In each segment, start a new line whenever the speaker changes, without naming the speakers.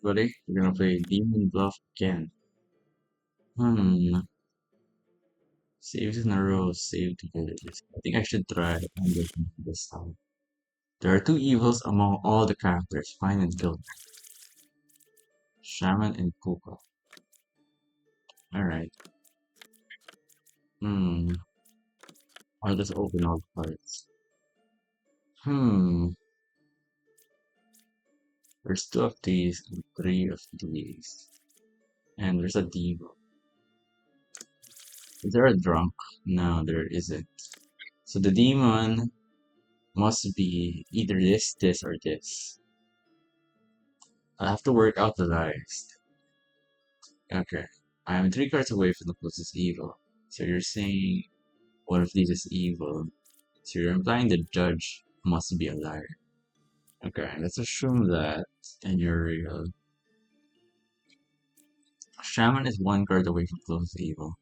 Everybody, we're gonna play Demon Bluff again. Hmm. Saves in a row, save the villages. I think I should try Anderson this time. There are two evils among all the characters. Find and kill them. Shaman and Puka. Alright. Hmm. I'll just open all the cards. Hmm. There's two of these and three of these. And there's a devil. Is there a drunk? No, there isn't. So the demon must be either this, or this. I'll have to work out the lies. Okay. I am three cards away from the closest evil. So you're saying one of these is evil. So you're implying the judge must be a liar. Okay, let's assume that and you're real. Shaman is one card away from closest evil.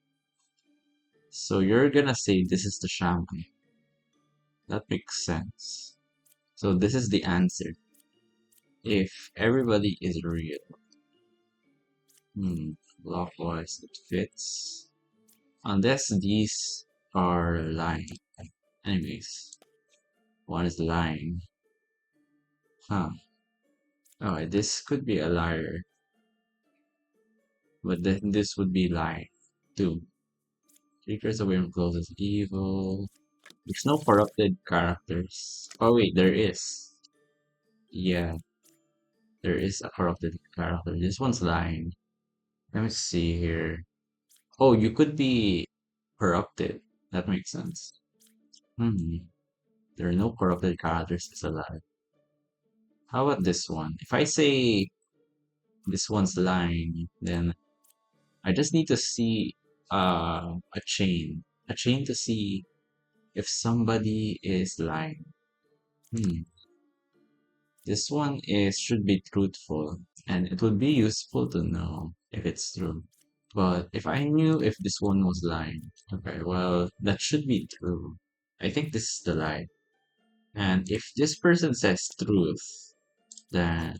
So you're gonna say this is the shaman. That makes sense. So this is the answer. If everybody is real. Hmm, Block-wise it fits. Unless these are lying. Anyways, one is lying. Huh. Oh, this could be a liar, but then this would be lying too. Secrets away from closest evil. There's no corrupted characters. Oh wait, there is. Yeah, there is a corrupted character. This one's lying. Let me see here. Oh, you could be corrupted. That makes sense. Hmm. There are no corrupted characters. It's a lie. How about this one? If I say this one's lying, then I just need to see a chain to see if somebody is lying. Hmm. This one is should be truthful, and it would be useful to know if it's true. But if I knew if this one was lying, okay, well, that should be true. I think this is the lie. And if this person says truth, then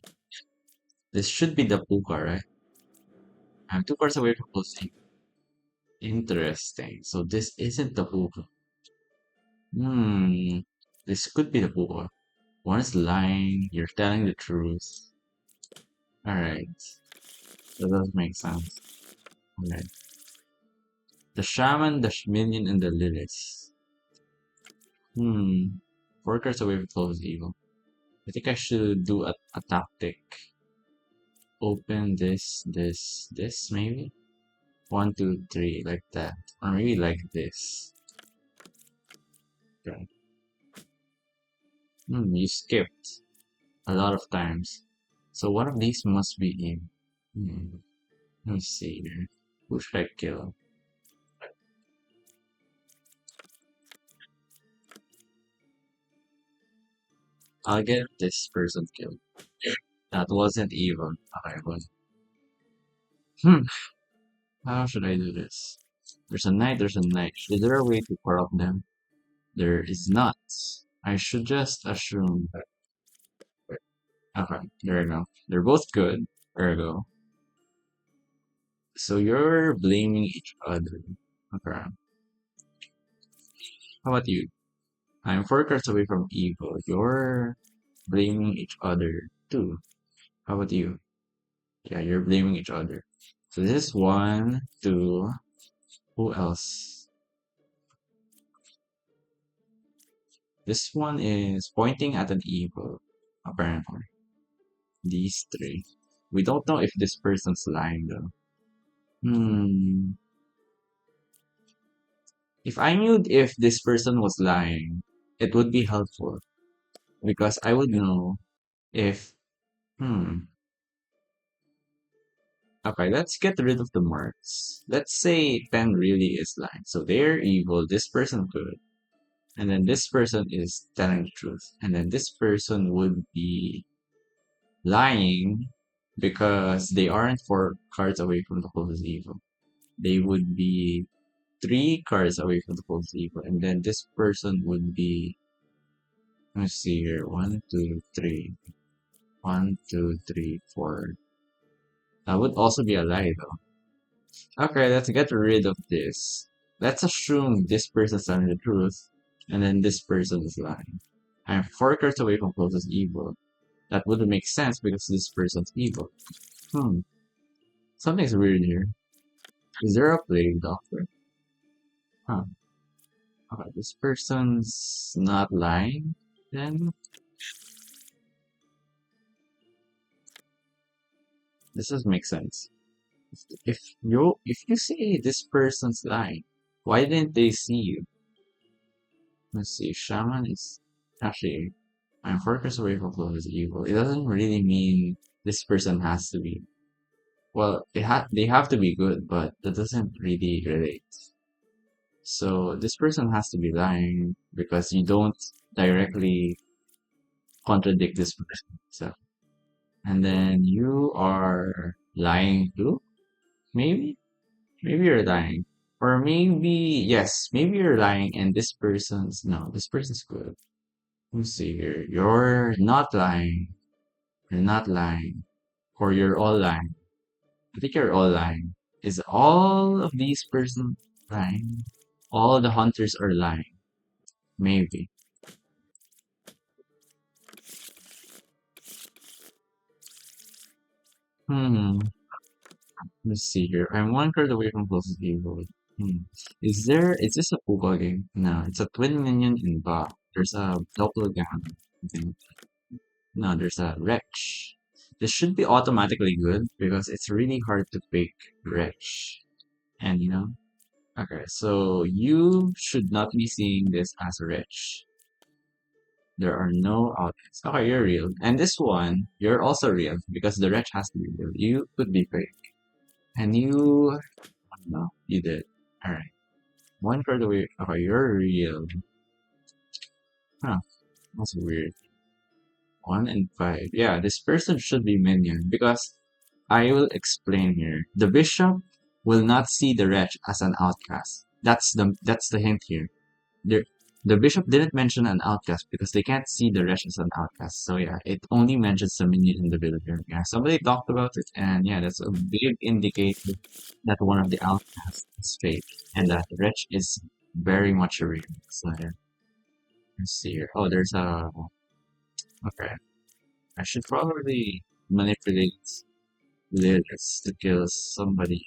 this should be the puka, right? I'm two cards away from closing. Interesting. So this isn't the puka. Hmm. This could be the puka. One is lying, you're telling the truth. Alright. That does make sense. Alright. The shaman, the minion, and the lilies. Hmm. Four cards away from close evil. I think I should do a tactic. Open this, maybe? One, two, three, like that. Or maybe like this. Okay. Hmm, you skipped a lot of times. So one of these must be in. Hmm. Let me see here. Who should I kill? I'll get this person killed. That wasn't even. Okay, but hmm, how should I do this? There's a knight. Is there a way to corrupt them? There is not. I should just assume that. Okay, there we go. They're both good. Ergo. So you're blaming each other. Okay. How about you? I'm four cards away from evil. You're blaming each other too. How about you? Yeah, you're blaming each other. So this is one, two. Who else? This one is pointing at an evil, apparently. These three. We don't know if this person's lying though. Hmm. If I knew if this person was lying, it would be helpful because I would know if. Hmm. Okay, let's get rid of the marks. Let's say Pen really is lying. So they're evil, this person good. And then this person is telling the truth. And then this person would be lying because they aren't four cards away from the closest evil. They would be three cards away from the closest evil. And then this person would be, let me see here, one, two, three. One, two, three, four. That would also be a lie, though. Okay, let's get rid of this. Let's assume this person's telling the truth, and then this person is lying. I'm 4 cards away from closest evil. That wouldn't make sense because this person's evil. Hmm, something's weird here. Is there a plague doctor? Huh. Okay, this person's not lying. Then this doesn't make sense. If you say this person's lying, why didn't they see you? Let's see. Shaman is actually I'm 4 cards away from closest evil. It doesn't really mean this person has to be. Well, they have to be good, but that doesn't really relate. So this person has to be lying because you don't directly contradict this person. So and then you are lying too? Maybe? Maybe you're lying. Or maybe yes, maybe you're lying and this person's no, this person's good. Let's see here. You're not lying. You're not lying. Or you're all lying. I think you're all lying. Is all of these persons lying? All the hunters are lying. Maybe. Hmm. Let's see here. I'm 1 card away from closest evil. Hmm. Is this a Puga game? No, it's a twin minion in Ba. There's a doppelganger. I think. No, there's a wretch. This should be automatically good because it's really hard to pick wretch. And okay, so you should not be seeing this as wretch. There are no outfits. Okay, you're real. And this one, you're also real because the wretch has to be real. You could be fake. And you, no, you did. Alright. 1 card away. Okay, you're real. Huh, that's weird. 1 and 5. Yeah, this person should be minion because I will explain here. The bishop will not see the wretch as an outcast. That's the hint here. The the bishop didn't mention an outcast because they can't see the wretch as an outcast. So yeah, it only mentions the minion in the villager. Yeah, somebody talked about it, and yeah, that's a big indicator that one of the outcasts is fake, and that the wretch is very much real. So yeah, let's see here. Oh, there's a okay. I should probably manipulate lyrics to kill somebody.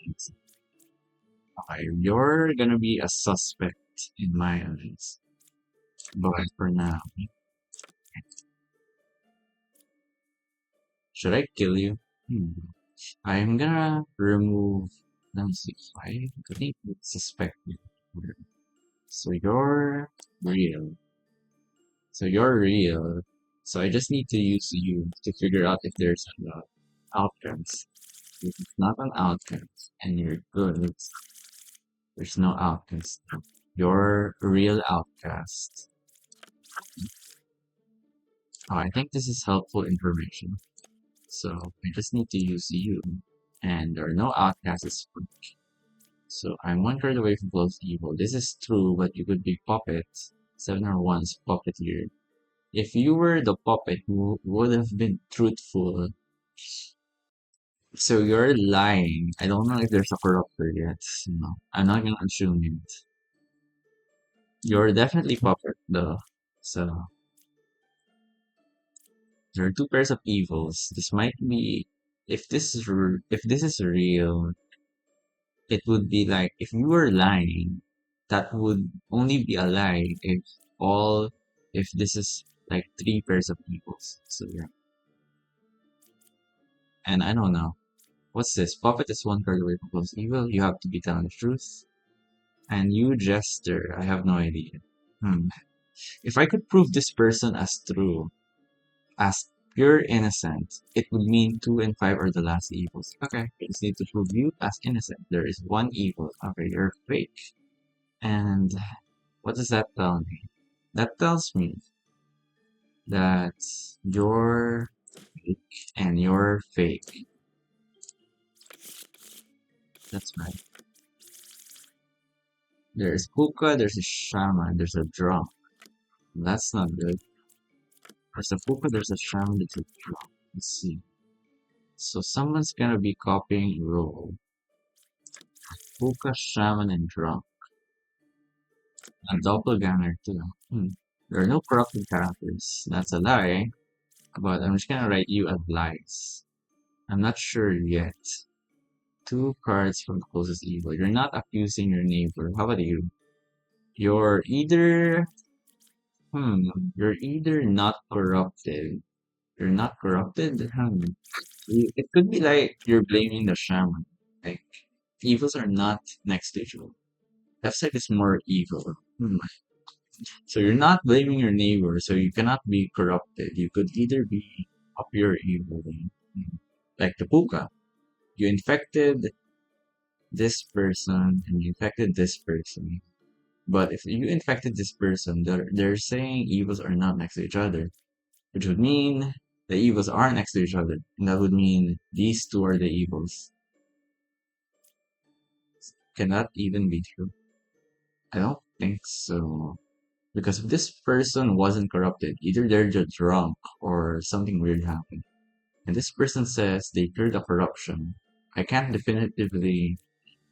Okay, you're gonna be a suspect in my eyes, but for now. Should I kill you? Hmm. I'm gonna remove. Let me see. I think it's suspected. So you're real. So you're real. So I just need to use you to figure out if there's an outcomes. If it's not an outcome and you're good, there's no outcomes. You're a real outcast. Oh, I think this is helpful information. So I just need to use you. And there are no outcasts. So I'm 1 card away from close evil. This is true, but you could be puppet. 7 or 1's puppet here. If you were the puppet, you would have been truthful. So you're lying. I don't know if there's a corruptor yet. No, I'm not gonna assume it. You're definitely puppet though. So there are 2 pairs of evils. This might be if this is real, it would be like if you were lying, that would only be a lie all if this is like 3 pairs of evils. So yeah. And I don't know. What's this? Puppet is 1 card away from close evil. You have to be telling the truth. And you jester. I have no idea. Hmm. If I could prove this person as true, as pure innocent, it would mean 2 and 5 are the last evils. Okay, I just need to prove you as innocent. There is 1 evil. Okay, you're fake. And what does that tell me? That tells me that you're fake and you're fake. That's right. There's hookah, there's a shaman, there's a drum. That's not good. There's a hookah, there's a shaman, there's a drum. Let's see. So someone's gonna be copying a role. Puka, shaman, and drunk. A doppelganger too. Hmm. There are no corrupted characters. That's a lie, but I'm just gonna write you as lies. I'm not sure yet. Two cards from the closest evil. You're not accusing your neighbor. How about you? You're either, you're either not corrupted. You're not corrupted? It could be like you're blaming the shaman. Like, evils are not next to each other. Left side is more evil. So you're not blaming your neighbor, so you cannot be corrupted. You could either be up your evil, like the puka. You infected this person and you infected this person. But if you infected this person, they're saying evils are not next to each other, which would mean the evils are next to each other. And that would mean these two are the evils. Can that even be true? I don't think so. Because if this person wasn't corrupted, either they're just drunk or something weird happened. And this person says they cured the corruption. I can't definitively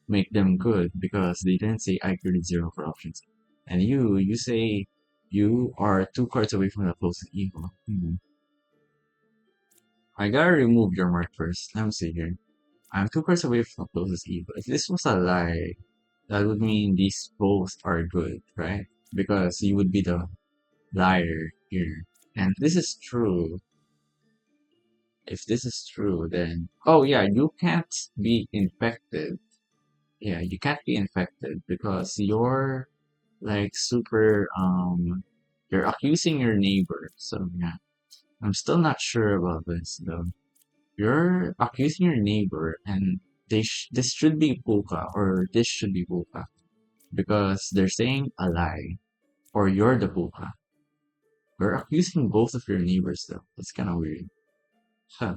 make them good because they didn't say I cured zero corruptions. And you say you are two cards away from the closest evil. I gotta remove your mark first. Let me see here. I'm two cards away from the closest evil. If this was a lie, that would mean these both are good, right? Because you would be the liar here. And this is true. If this is true, then oh yeah, you can't be infected. Yeah, you can't be infected because you're like super you're accusing your neighbor. So yeah, I'm still not sure about this though. You're accusing your neighbor, and this should be puka or this should be puka because they're saying a lie or you're the puka. You're accusing both of your neighbors though. That's kind of weird. Huh.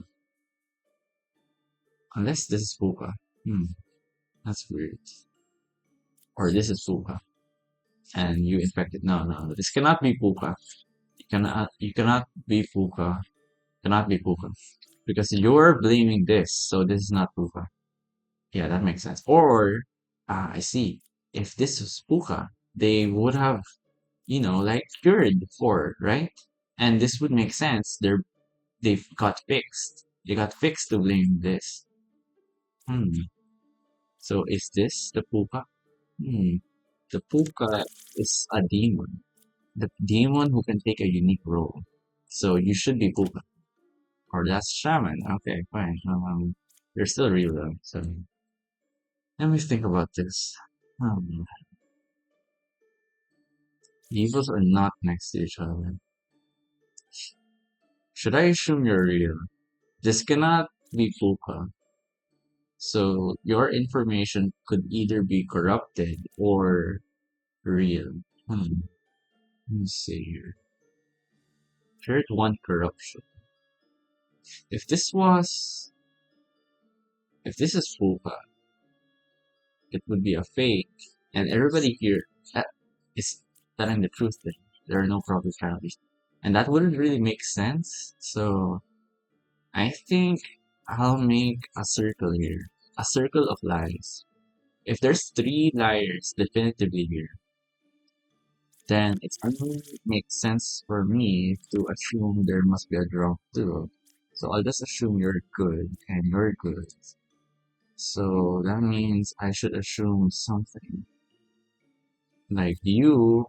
Unless this is puka. Hmm. That's weird. Or this is puka and you infected. No, no, this cannot be puka. You cannot be puka. Cannot be puka because you're blaming this, so this is not puka. Yeah, that makes sense. Or I see. If this was puka, they would have, like cured before, right? And this would make sense. They've got fixed. They got fixed to blame this. Hmm. So is this the puka? Hmm. The puka is a demon. The demon who can take a unique role. So you should be puka. Or that's shaman. Okay, fine. They're still real though. So let me think about this. Hmm. Evils are not next to each other. Should I assume you're real? This cannot be puka. So your information could either be corrupted or real. Let me see here. Third one corruption. If this was if this is puka, it would be a fake, and everybody here uh, is telling the truth that there are no corrupted characters. And that wouldn't really make sense. So I think I'll make a circle here. A circle of lies. If there's three liars definitively here, then it only makes sense for me to assume there must be a drop too. So I'll just assume you're good and you're good. So that means I should assume something. Like you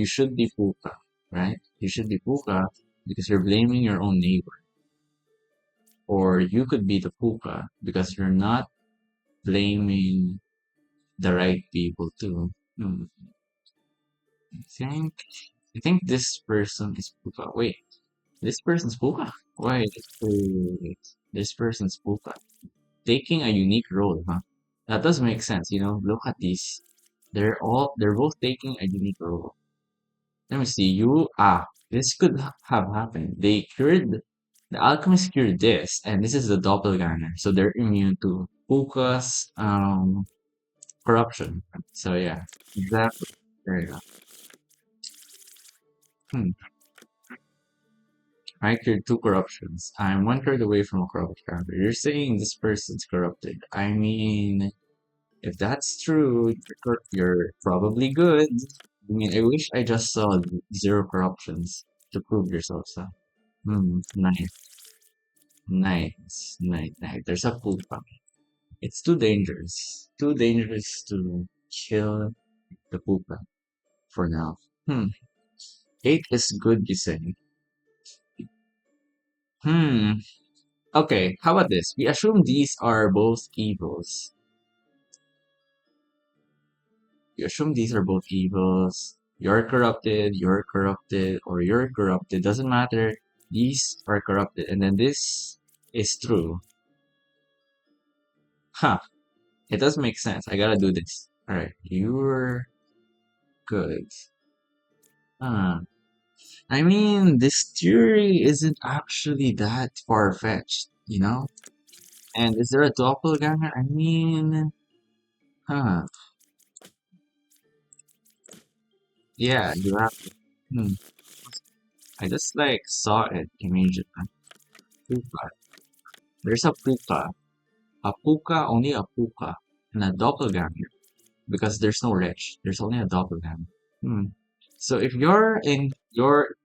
should be puka, right? You should be puka because you're blaming your own neighbor. Or you could be the puka because you're not blaming the right people too. I think I think this person is puka. Wait, this person's puka? Wait. This person's puka. Taking a unique role, huh? That does make sense, Look at these. They're both taking a unique role. Let me see. This could have happened. The alchemist cured this, and this is the doppelganger, so they're immune to puka's corruption. So yeah, exactly. There you go. Hmm. I cleared two corruptions. I'm one card away from a corrupt character. You're saying this person's corrupted. I mean, if that's true, you're probably good. I mean, I wish I just saw zero corruptions to prove yourself, so. Nice, nice. There's a pupa. It's too dangerous. Too dangerous to kill the pupa for now. Hmm. 8 is good, you say. Hmm. Okay, how about this? We assume these are both evils. We assume these are both evils. You're corrupted, or you're corrupted. Doesn't matter. These are corrupted. And then this is true. Huh. It does make sense. I gotta do this. Alright. You're good. Huh. I mean, this theory isn't actually that far-fetched, you know? And is there a doppelganger? I mean, huh. Yeah, you have to. Hmm. I just like saw it immediately. Puka. There's a puka. A puka, only a puka. And a doppelganger. Because there's no wretch. There's only a doppelganger. Hmm. So if you're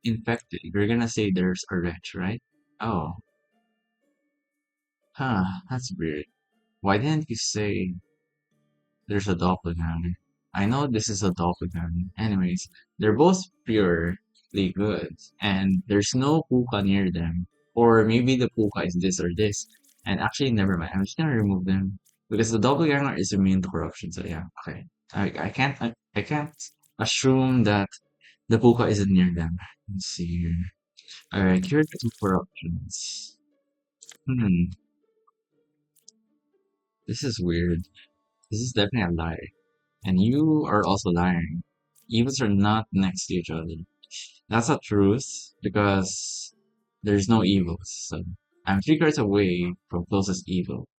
infected, you're gonna say there's a wretch, right? Oh. Huh. That's weird. Why didn't you say there's a doppelganger? I know this is a doppelganger. Anyways, they're both purely good, and there's no puka near them. Or maybe the puka is this or this. And actually, never mind. I'm just gonna remove them because the doppelganger is immune to corruption. So yeah, okay. I can't assume that the puka isn't near them. Let's see here. Alright, here are the two corruptions. Hmm, this is weird. This is definitely a lie. And you are also lying. Evils are not next to each other. That's a truth because there's no evils. So I'm 3 cards away from closest evil.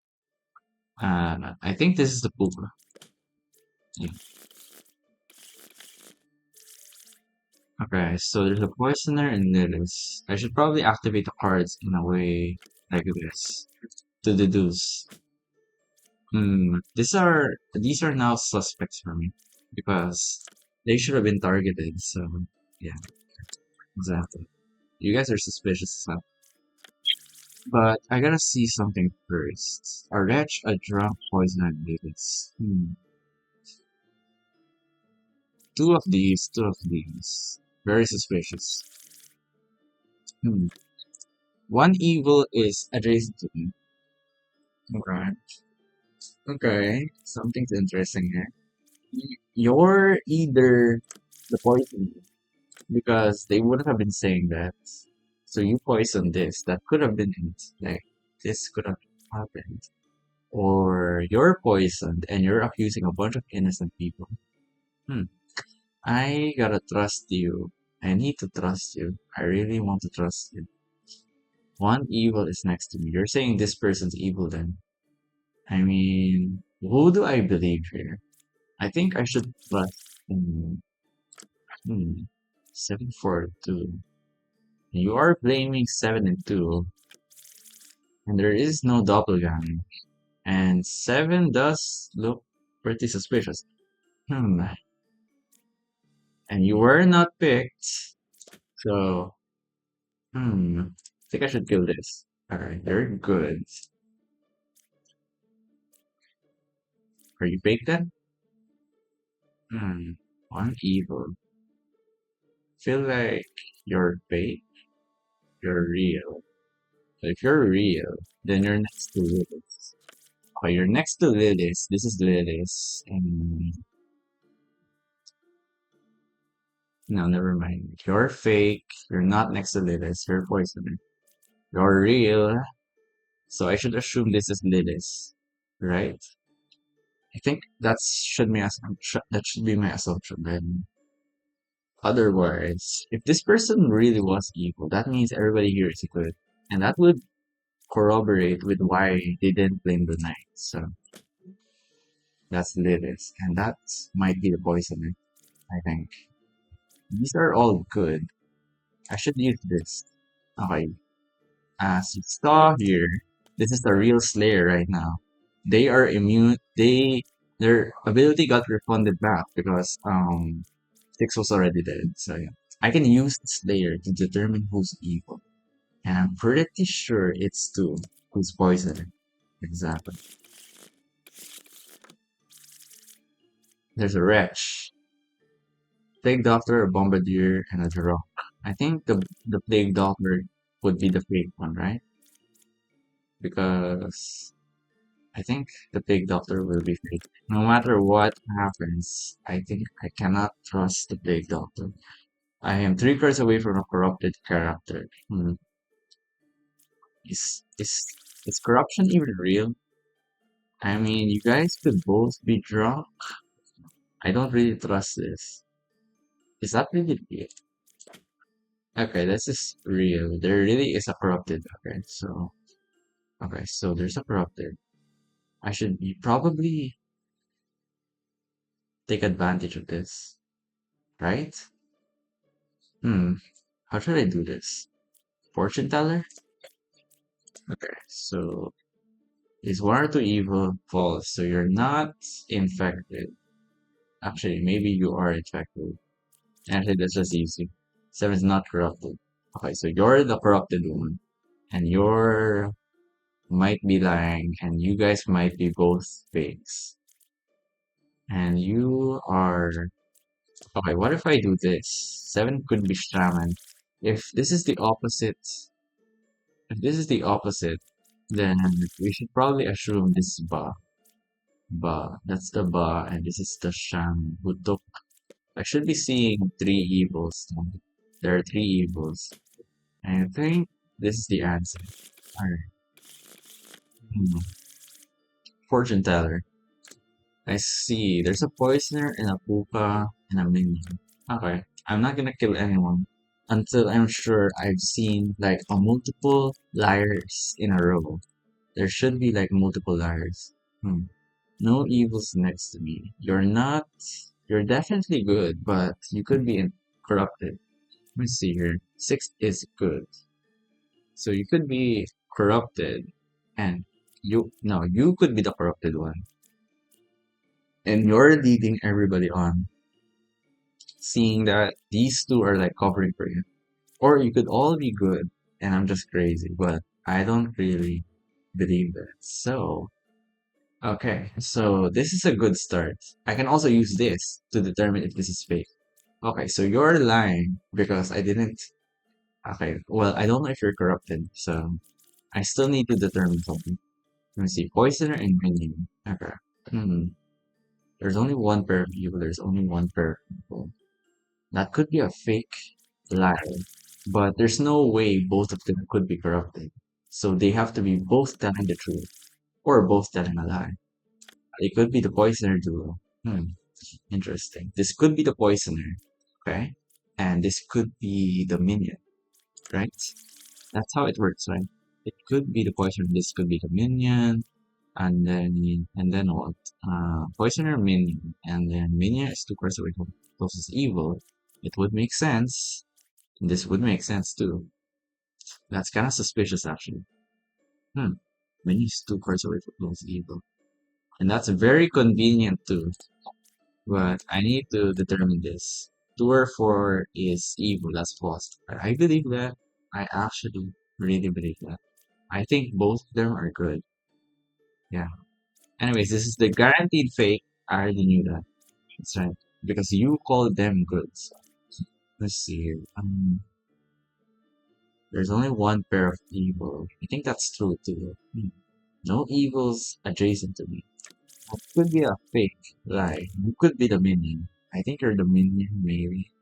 And I think this is the Puka. Yeah. Okay, so there's a Poisoner and Lilith. I should probably activate the cards in a way like this to deduce. These are now suspects for me because they should have been targeted. So yeah, exactly. You guys are suspicious, so. But I gotta see something first. A wretch, a drunk, poison, and Davis. Two of these. Very suspicious. Hmm. One evil is adjacent to me. Okay. Okay. Something's interesting here. You're either the poison because they wouldn't have been saying that. So you poisoned this. That could have been it. Like, this could have happened. Or you're poisoned and you're accusing a bunch of innocent people. Hmm. I gotta trust you. I need to trust you. I really want to trust you. One evil is next to me. You're saying this person's evil then. I mean, who do I believe here? I think I should trust. Hmm. 7-4-2. You are blaming 7 and 2, and there is no doppelganger. And 7 does look pretty suspicious. Hmm. And you were not picked. So, I think I should kill this. Alright, they're good. Are you baked then? One evil. Feel like you're fake, you're real. So if you're real, then you're next to Lilith. Okay, you're next to Lilith. This is Lilith. And no, never mind. If you're fake, you're not next to Lilith, you're poisoner. You're real. So I should assume this is Lilith. Right? I think that should be my assumption then. Otherwise, if this person really was evil, that means everybody here is good. And that would corroborate with why they didn't blame the knight. So that's Lilith. And that might be the poisoner, I think. These are all good. I should use this. Okay, as you saw here, this is the real Slayer right now. They are immune. Their ability got refunded back because Six was already dead. So yeah, I can use the Slayer to determine who's evil, and I'm pretty sure it's two who's poison. Exactly. There's a wretch, plague doctor, a bombardier, and a Jirok. I think the plague doctor would be the fake one, right? Because I think the plague doctor will be fake. No matter what happens, I think I cannot trust the plague doctor. I am three cards away from a corrupted character. Is is corruption even real? I mean, you guys could both be drunk. I don't really trust this. Is that really real? Okay, this is real. There really is a corrupted. Okay, so there's a corrupted. I should be probably take advantage of this, right? Hmm. How should I do this? Fortune teller? Okay, so is one or two evil false? So you're not infected. Actually, maybe you are infected. Actually, that's just easy. Seven is not corrupted. Okay, so you're the corrupted one, and you're might be lying, and you guys might be both fakes. And you are okay. What if I do this? Seven could be shaman. If this is the opposite, if this is the opposite, then we should probably assume this is Ba. Ba. That's the Ba, and this is the Sham who took. I should be seeing three evils now. There are three evils. And I think this is the answer. Alright. Hmm. Fortune teller. I see. There's a poisoner and a puka and a minion. Okay. I'm not gonna kill anyone until I'm sure I've seen like a multiple liars in a row. There should be like multiple liars. Hmm. No evils next to me. You're definitely good, but you could be corrupted. Let me see here. Six is good. So you could be corrupted and no, you could be the corrupted one. And you're leading everybody on, seeing that these two are like covering for you. Or you could all be good and I'm just crazy, but I don't really believe that. So okay, so this is a good start. I can also use this to determine if this is fake. Okay, so you're lying because I didn't. Okay, well, I don't know if you're corrupted, so I still need to determine something. Let me see, poisoner and minion. Okay. Hmm. There's only one pair of people. There's only one pair of people. That could be a fake lie, but there's no way both of them could be corrupted. So they have to be both telling the truth or both telling a lie. It could be the poisoner duo. Interesting. This could be the poisoner, okay? And this could be the minion, right? That's how it works, right? It could be the poisoner, this could be the minion, and then what? Poisoner minion, and then minion is two cards away from closest evil. It would make sense. This would make sense too. That's kind of suspicious actually. Hmm. Minion is two cards away from closest evil. And that's very convenient too. But I need to determine this. Two or four is evil, that's false. I believe that. I actually really believe that. I think both of them are good. Yeah. Anyways, this is the guaranteed fake. I already knew that. That's right. Because you called them good. So, let's see here. There's only one pair of evil. I think that's true too. No evils adjacent to me. That could be a fake lie. You could be the minion. I think you're the minion, maybe.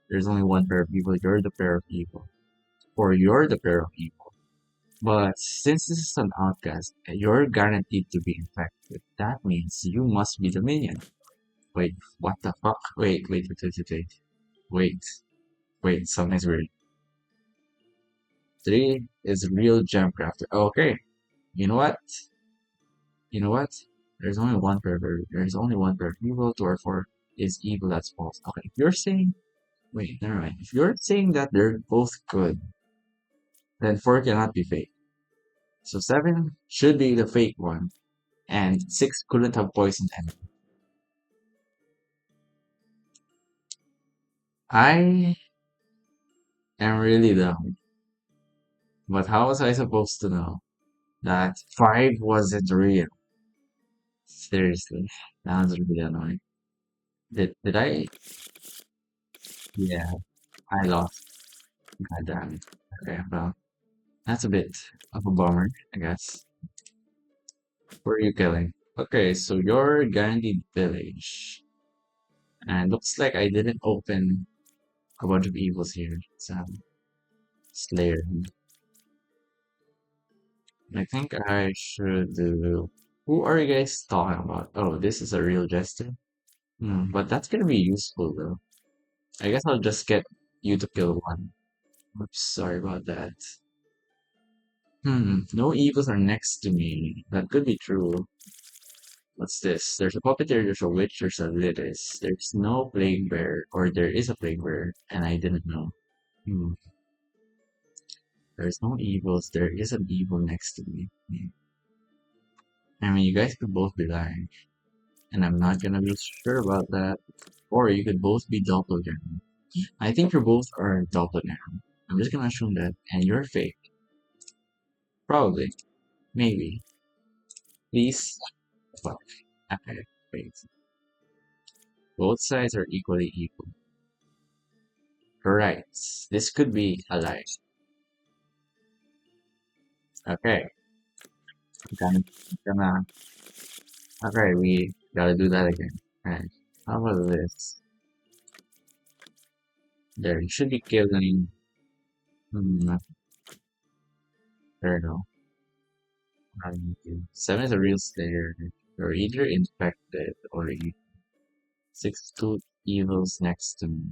There's only one pair of evil. You're the pair of evil. Or you're the pair of evil. But since this is an outcast, you're guaranteed to be infected. That means you must be the minion. Wait, what the fuck? Wait. Wait, something's weird. Three is real gem crafter. Okay, you know what? You know what? There's only one pair of evil. Two or four is evil. That's false. Okay, if you're saying, wait, never mind. If you're saying that they're both good, then 4 cannot be fake. So 7 should be the fake one, and 6 couldn't have poisoned anyone. I am really dumb, but how was I supposed to know that 5 wasn't real? Seriously, that was really annoying. Did I? Yeah, I lost. God damn it. Okay, well, that's a bit of a bummer, I guess. Who are you killing? Okay, so you're guaranteed village. And looks like I didn't open a bunch of evils here. So, Slayer. I think I should do. Who are you guys talking about? Oh, this is a real jester. But that's gonna be useful though. I guess I'll just get you to kill one. Oops, sorry about that. No evils are next to me. That could be true. What's this? There's a puppeteer, there's a witch, there's a litis. There's no plague bear, or there is a plague bear, and I didn't know. Hmm. There's no evils. There is an evil next to me. I mean, you guys could both be lying, and I'm not gonna be sure about that. Or you could both be doppelganger. I think you both are doppelganger. I'm just gonna assume that, and you're fake. Probably. Maybe. Please. Fuck. Okay. Wait. Both sides are equally evil. Right. This could be a lie. Okay. I'm gonna. Okay, we gotta do that again. Alright. How about this? There, you should be killing. Hmm, there you go. 7 is a real slayer. You're either infected or you 6 two evils next to me.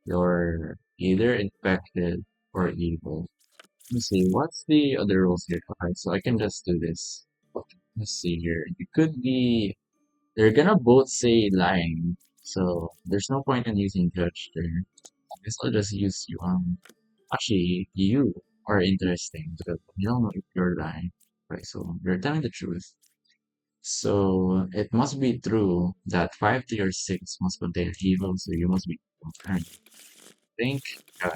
You're either infected or evil. Let's see, what's the other rules here? Okay, so I can just do this. Let's see here. You could be. They're gonna both say lying, so there's no point in using judge there. I guess I'll just use you. Actually, you are interesting because you don't know if you're lying, right? So you're telling the truth. So it must be true that 5 tier 6 must contain evil, so you must be evil. I think uh,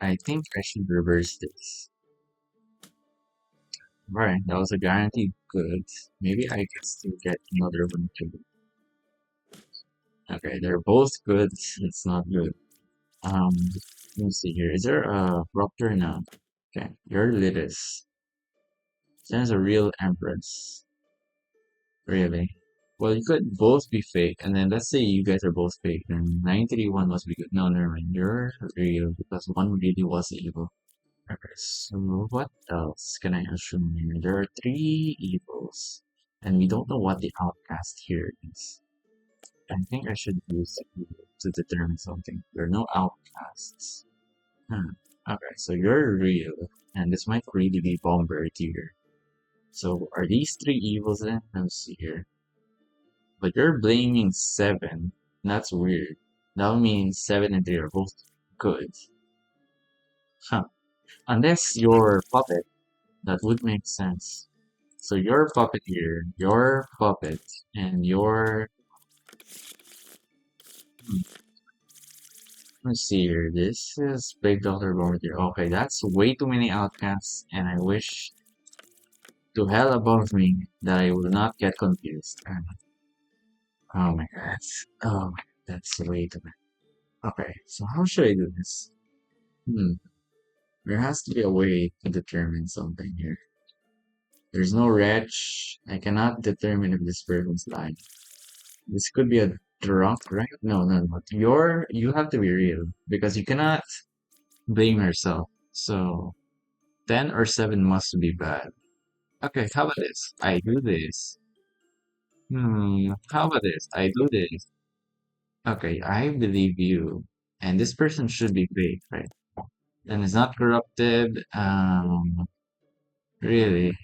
I think I should reverse this. Right, that was a guaranteed good. Maybe I can still get another one too. Okay, they're both good. It's not good. Let me see here. Is there a Proctor now? Okay, your Lidis. There's a real Empress. Really? Well, you could both be fake, and then let's say you guys are both fake, then 931 must be good. No, never mind. You're real because one really was evil. Okay, so what else can I assume here? There are 3 evils, and we don't know what the outcast here is. I think I should use evil to determine something. There are no outcasts. Hmm. Okay, so you're real, and this might really be Bomber tier. So are these 3 evils then? Let's see here. But you're blaming 7. That's weird. That means 7 and 3 are both good. Huh. Unless you're puppet, that would make sense. So your puppet here, your puppet, and your. Let's see here. This is Big Doctor Bombardier. Okay, that's way too many outcasts, and I wish to hell above me that I will not get confused. Oh my god. Oh my god, that's way too many. Okay, so how should I do this? Hmm. There has to be a way to determine something here. There's no wretch. I cannot determine if this person's lying. This could be a drunk, right? No, no, no. You have to be real because you cannot blame yourself. So 10 or 7 must be bad. Okay, how about this? I do this. How about this? I do this. Okay, I believe you. And this person should be fake, right? And it's not corrupted. Really.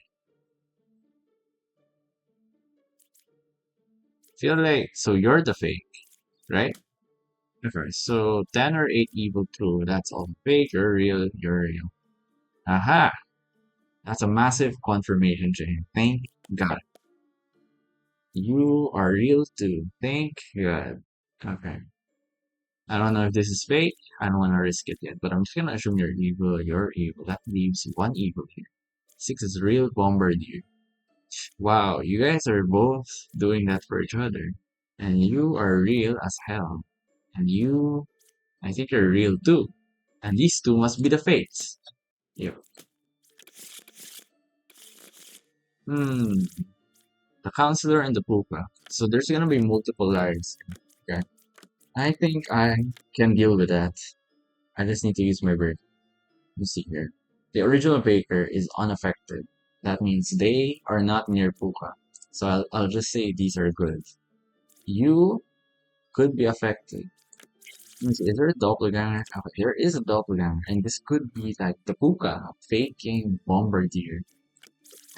Feel like, so you're the fake, right? Okay, so 10 or 8 evil true. That's all fake. You're real. You're real. Aha! That's a massive confirmation chain. Thank God. You are real too. Thank God. Okay. I don't know if this is fake. I don't want to risk it yet, but I'm just gonna assume you're evil. You're evil. That leaves one evil here. 6 is real bombardier. Wow, you guys are both doing that for each other. And you are real as hell. And you, I think you're real too. And these two must be the fates. Yep. Hmm. The counselor and the pupa. So there's gonna be multiple lives. Okay. I think I can deal with that. I just need to use my brain. Let's see here. The original baker is unaffected. That means they are not near pupa. So I'll just say these are good. You could be affected. Let me see, is there a doppelganger? Okay, there is a doppelganger, and this could be like the puka faking bombardier.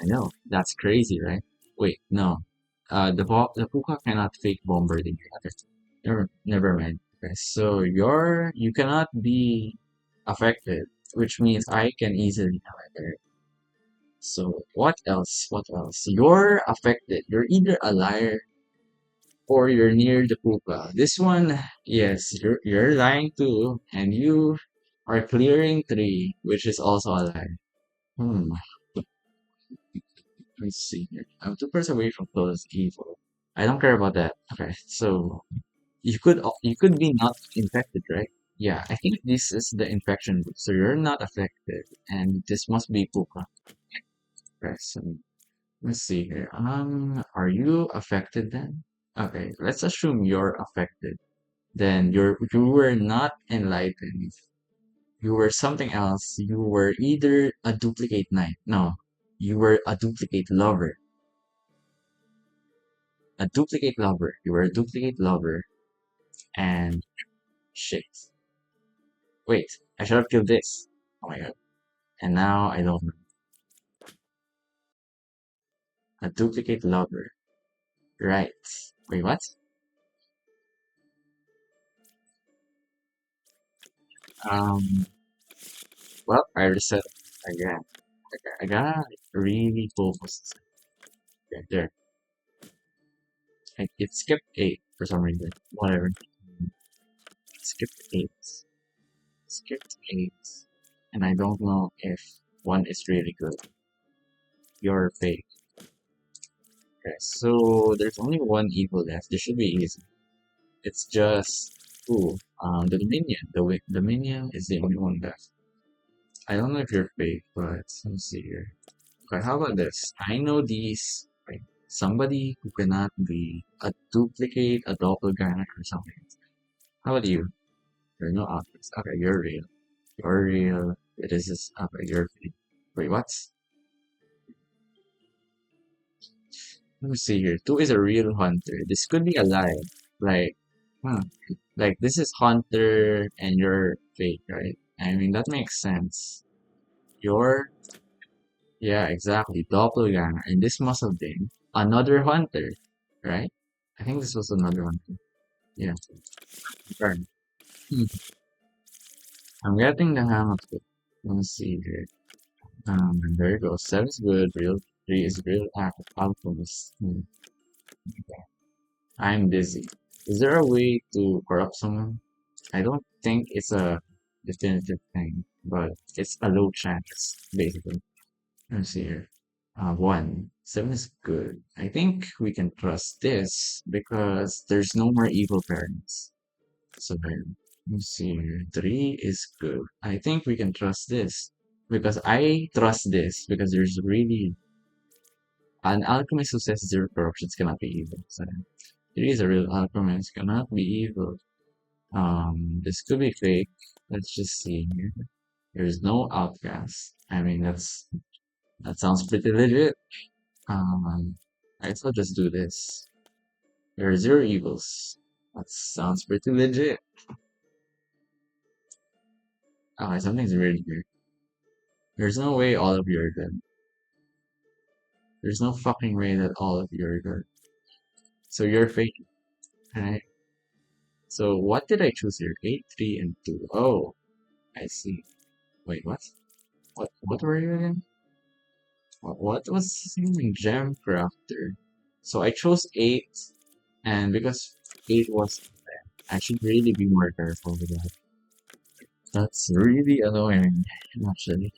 I know, that's crazy, right? Wait, no. The puka cannot fake bombardier. Okay. Never mind. Okay, so you cannot be affected, which means I can easily affect it. So what else? What else? You're affected. You're either a liar or you're near the puka. This one, yes, you're lying too, and you are clearing three, which is also a lie. Hmm. Let's see here. I'm 2 away from close evil. I don't care about that. Okay, so you could be not infected, right? Yeah, I think this is the infection group. So you're not affected, and this must be puka. Okay, so let's see here. Are you affected then? Okay, let's assume you're affected. Then you were not enlightened. You were something else. You were either a duplicate knight. No, you were a duplicate lover. A duplicate lover. You were a duplicate lover. And shit. Wait, I should have killed this. Oh my god. And now I don't know. A duplicate lover. Right. Wait, what? Um, well, I reset again. Okay, I gotta really focus. Okay, there. It skipped 8 for some reason. Whatever. Skipped 8. Skipped 8. And I don't know if one is really good. You're fake. Okay, so there's only one evil left. This should be easy. It's just ooh, the Dominion. The Dominion is the only one left. I don't know if you're fake, but let's see here. Okay, how about this? I know these. Right, somebody who cannot be a duplicate, a doppelganger, or something. How about you? You're no options. Okay, you're real. You're real. It is just okay. You're fake. Wait, what? Let me see here. Two is a real hunter. This could be a lie. Like, huh. Like this is hunter and you're fake, right? I mean that makes sense. You're yeah, exactly. Doppelganger. And this must have been another hunter, right? I think this was another hunter. Yeah. Confirmed. Hmm. I'm getting the hang of it. Let me see here. There you go. 7 is good. Real 3 is real alchemist. Hmm. I'm busy. Is there a way to corrupt someone? I don't think it's a definitive thing, but it's a low chance, basically. Let's see here. 1. 7 is good. I think we can trust this because there's no more evil parents. So there. Let's see here. 3 is good. I think we can trust this because I trust this because there's really an alchemist who says zero corruptions cannot be evil. So 3 is a real alchemist, cannot be evil. This could be fake. Let's just see here. There's no outcast. I mean, that sounds pretty legit. Alright, so just do this. There are zero evils. That sounds pretty legit. Okay, something's weird here. There's no way all of you are good. There's no fucking way that all of you are good. So you're fake, right? So what did I choose here? 8, 3, and 2. Oh, I see. Wait, what? What were you again? What was his name? Gem Crafter. So I chose 8, and because 8 was, I should really be more careful with that. That's really annoying, actually.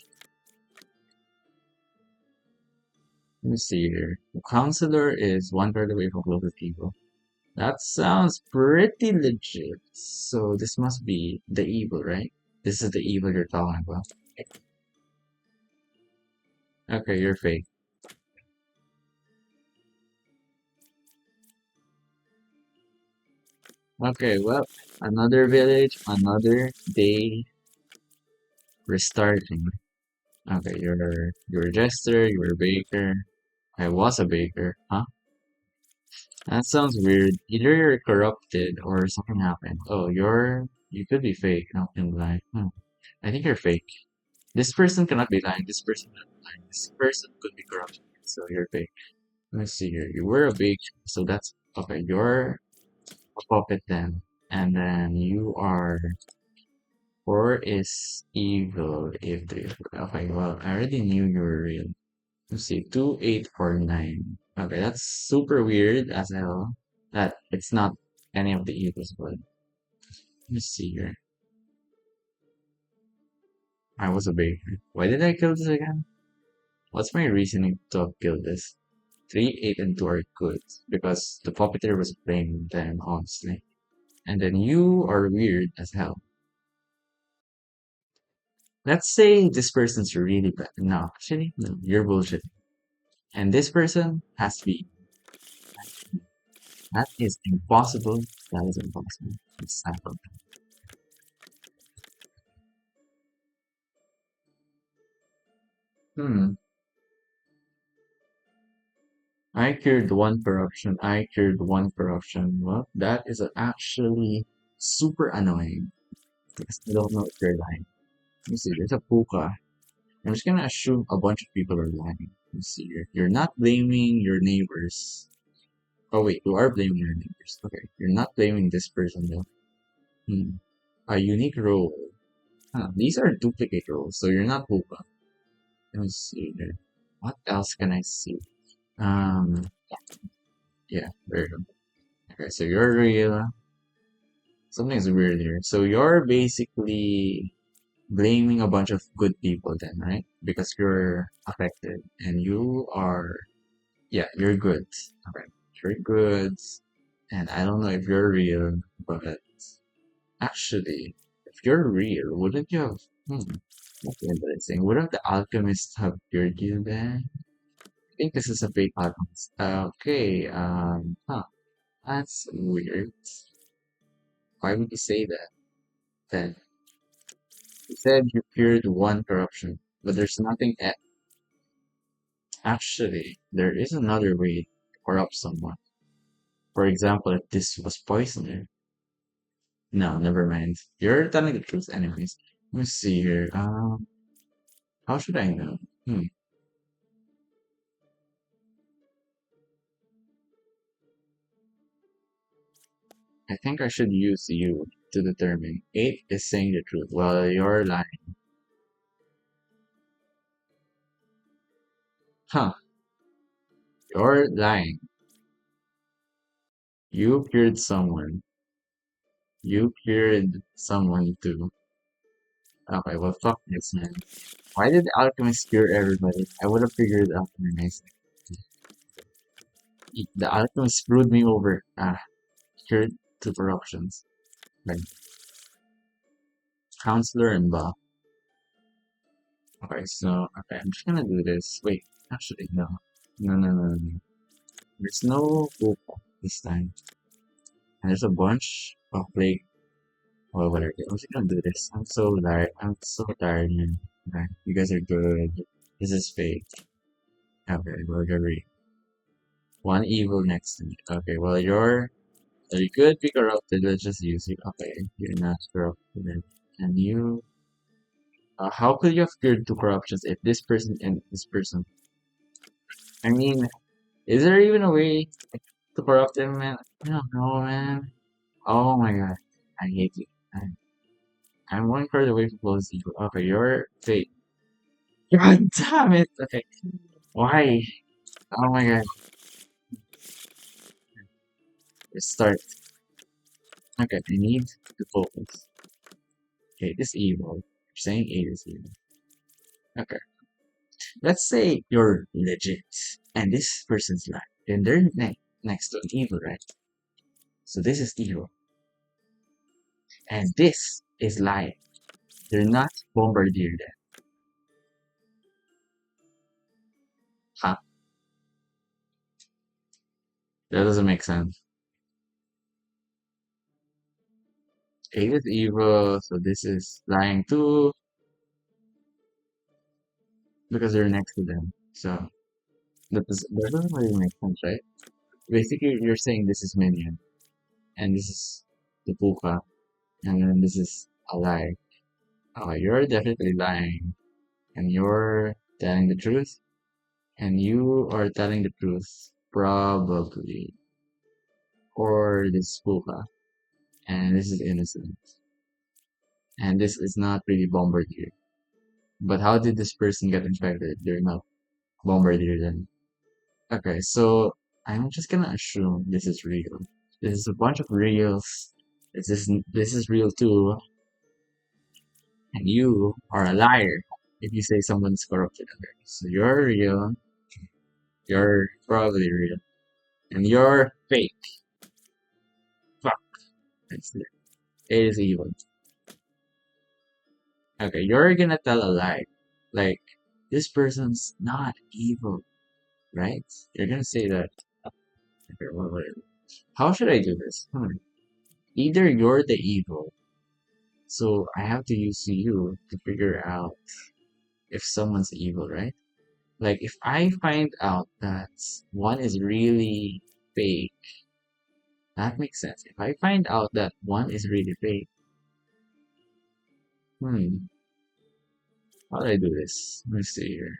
Let me see here. The counselor is 1/3 away from close people. That sounds pretty legit. So this must be the evil, right? This is the evil you're talking about. Okay, you're fake. Okay, well, another village, another day restarting. Okay, you're a jester, you're a baker. I was a baker, huh? That sounds weird. Either you're corrupted or something happened. Oh, you could be fake, not gonna lie. I think you're fake. This person cannot be lying. This person cannot be lying. This person could be corrupted. So you're fake. Let me see here. You were a baker, so that's okay. You're a puppet then, and then you are. Four is evil if three. Okay, well, I already knew you were real. Let's see, 2, 8, 4, 9. Okay, that's super weird as hell. That it's not any of the evils, but let me see here. I was a baker. Why did I kill this again? What's my reasoning to have killed this? 3, 8, and 2 are good because the puppeteer was playing them, honestly. And then you are weird as hell. Let's say this person's really bad. No, actually, no, you're bullshit. And this person has to be. That is impossible. That is impossible. It's cyber. Hmm. I cured one corruption. I cured one corruption. Well, that is actually super annoying because I don't know if you're lying. Let me see. There's a puka. I'm just gonna assume a bunch of people are lying. Let me see here. You're not blaming your neighbors. Oh wait, you are blaming your neighbors. Okay, you're not blaming this person though. Hmm. A unique role. Huh. These are duplicate roles, so you're not puka. Let me see here. What else can I see? Um, yeah, there you go. Okay, so you're real. Something's weird here. So you're basically blaming a bunch of good people then, right? Because you're affected and you are, yeah, you're good. Okay, you're good. And I don't know if you're real, but actually, if you're real, wouldn't you have, that's interesting. Wouldn't the alchemist have cured you then? I think this is a fake alchemist. Okay, that's weird. Why would you say that? Then you said you cured one corruption, but there's nothing actually. There is another way to corrupt someone. For example, if this was poisoner. No, never mind. You're telling the truth, anyways. Let me see here. How should I know? I think I should use you to determine. 8 is saying the truth, while you're lying. Huh? You're lying. You cured someone. You cured someone too. Okay, well, fuck this, man. Why did the alchemist cure everybody? I would have figured it out very nicely. The alchemist screwed me over. Cured two corruptions. Like, counselor and buff. Okay, so, okay, I'm just gonna do this. Wait, actually, no. No, no, no, no. There's no hope this time. And there's a bunch of, like, well, whatever. I'm just gonna do this. I'm so tired. I'm so tired, man. Okay, you guys are good. This is fake. Okay, we're agree. One evil next to me. Okay, well, you could be corrupted. Let's just use you. Okay, you're not corrupted. And you, how could you have cured two corruptions if this person and this person? I mean, is there even a way to corrupt them, man? I don't know, man. Oh my god. I hate you. I'm one card away from close evil. Okay, you're fake. God damn it! Okay. Why? Oh my god. Let's start. Okay, I need to focus. Okay, this evil. You're saying A is evil. Okay. Let's say you're legit and this person's lying. Then they're next to an evil, right? So this is evil. And this is lying. They're not bombardier then. Huh? That doesn't make sense. A is evil, so this is lying too, because they're next to them. So that doesn't really make sense, right? Basically, you're saying this is minion, and this is the puka, and then this is a lie. Oh, you're definitely lying, and you're telling the truth, and you are telling the truth, probably, or this puka, and this is innocent, and this is not really bombardier. But how did this person get infected? They're not bombardier then. Okay, so I'm just gonna assume this is real. This is a bunch of reals. This is real too, and you are a liar if you say someone's corrupted. Okay, so you're real. You're probably real, and you're fake. Fuck, that's it. It is evil. Okay, you're gonna tell a lie, like this person's not evil, right? You're gonna say that. Okay, how should I do this? Either you're the evil, so I have to use you to figure out if someone's evil, right? Like if I find out that one is really fake, that makes sense. If I find out that one is really fake, hmm, how do I do this? Let me see here.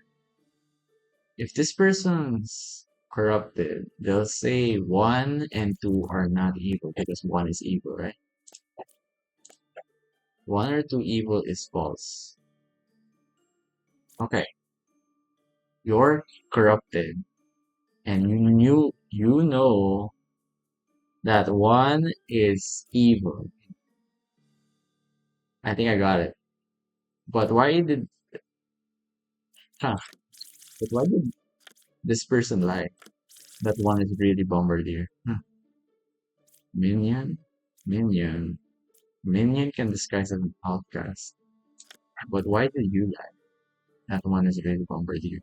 If this person's corrupted, they'll say one and two are not evil because one is evil, right? One or two evil is false. Okay, you're corrupted and you know that one is evil. I think I got it. But why did huh, but why did this person lie? That one is really bombardier. Minion? Minion. Minion can disguise as an outcast. But why did you lie? That one is really bombardier.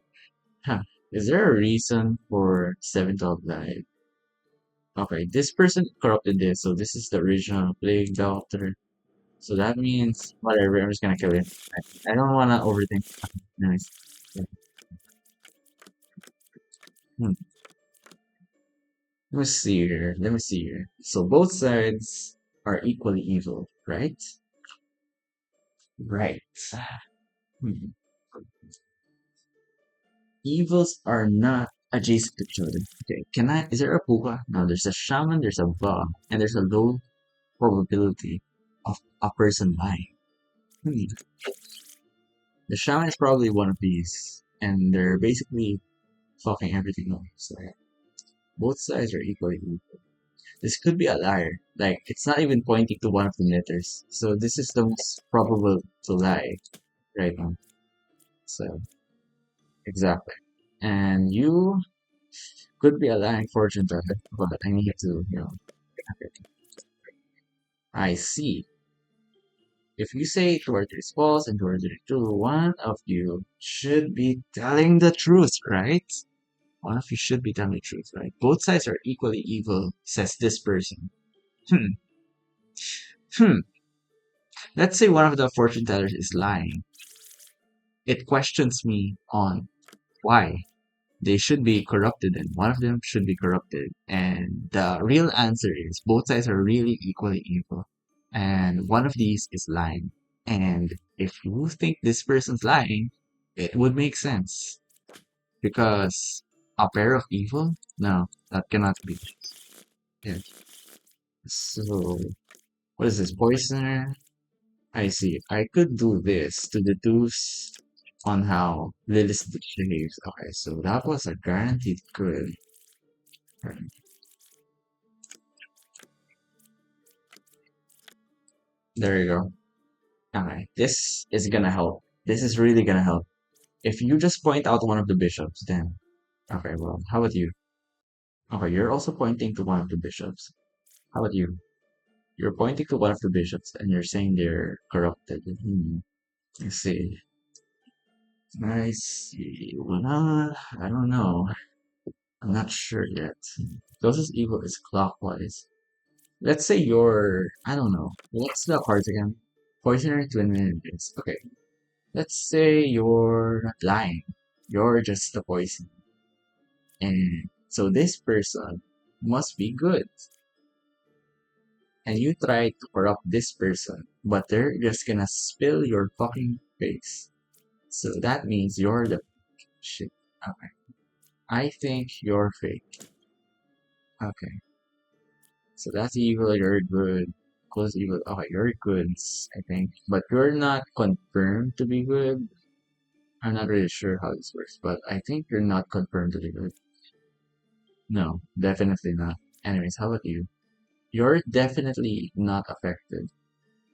Huh. Is there a reason for 712 lie? Okay, this person corrupted this, so this is the original plague doctor. So that means whatever, I'm just gonna kill him. I don't wanna overthink. Nice. Yeah. Hmm. Let me see here. Let me see here. So both sides are equally evil, right? Right. Hmm. Evils are not adjacent to each other. Okay, is there a puka? No, there's a shaman, there's a ba, and there's a low probability of a person lying. Hmm. The shaman is probably one of these, and they're basically fucking everything up. So both sides are equally evil. This could be a liar. Like, it's not even pointing to one of the letters. So this is the most probable to lie right now. So, exactly. And you could be a lying fortune teller, but I need to. Okay, I see. If you say two or three is false and two or three is true, one of you should be telling the truth, right? One of you should be telling the truth, right? Both sides are equally evil, says this person. Hmm. Hmm. Let's say one of the fortune tellers is lying. It questions me on why they should be corrupted and one of them should be corrupted. And the real answer is both sides are really equally evil. And one of these is lying. And if you think this person's lying, it would make sense. Because a pair of evil? No, that cannot be. Yeah. So What is this? Poisoner? I see. I could do this to deduce on how Lilith behaves. Okay, so that was a guaranteed good. There you go. Okay, this is gonna help. This is really gonna help. If you just point out one of the bishops, then okay, well, how about you? Okay, you're also pointing to one of the bishops. How about you? You're pointing to one of the bishops and you're saying they're corrupted. I see. I see. Well, I don't know. I'm not sure yet. Closest evil is clockwise. Let's say you're, I don't know. What's the cards again? Poisoner, twin enemies. Okay. Let's say you're not lying. You're just the poison. And so this person must be good. And you try to corrupt this person, but they're just gonna spill your fucking face. So that means you're the shit. Okay. I think you're fake. Okay. So that's evil, you're good. Close evil. Okay, you're good, I think. But you're not confirmed to be good. I'm not really sure how this works, but I think you're not confirmed to be good. No, definitely not. Anyways, how about you? You're definitely not affected.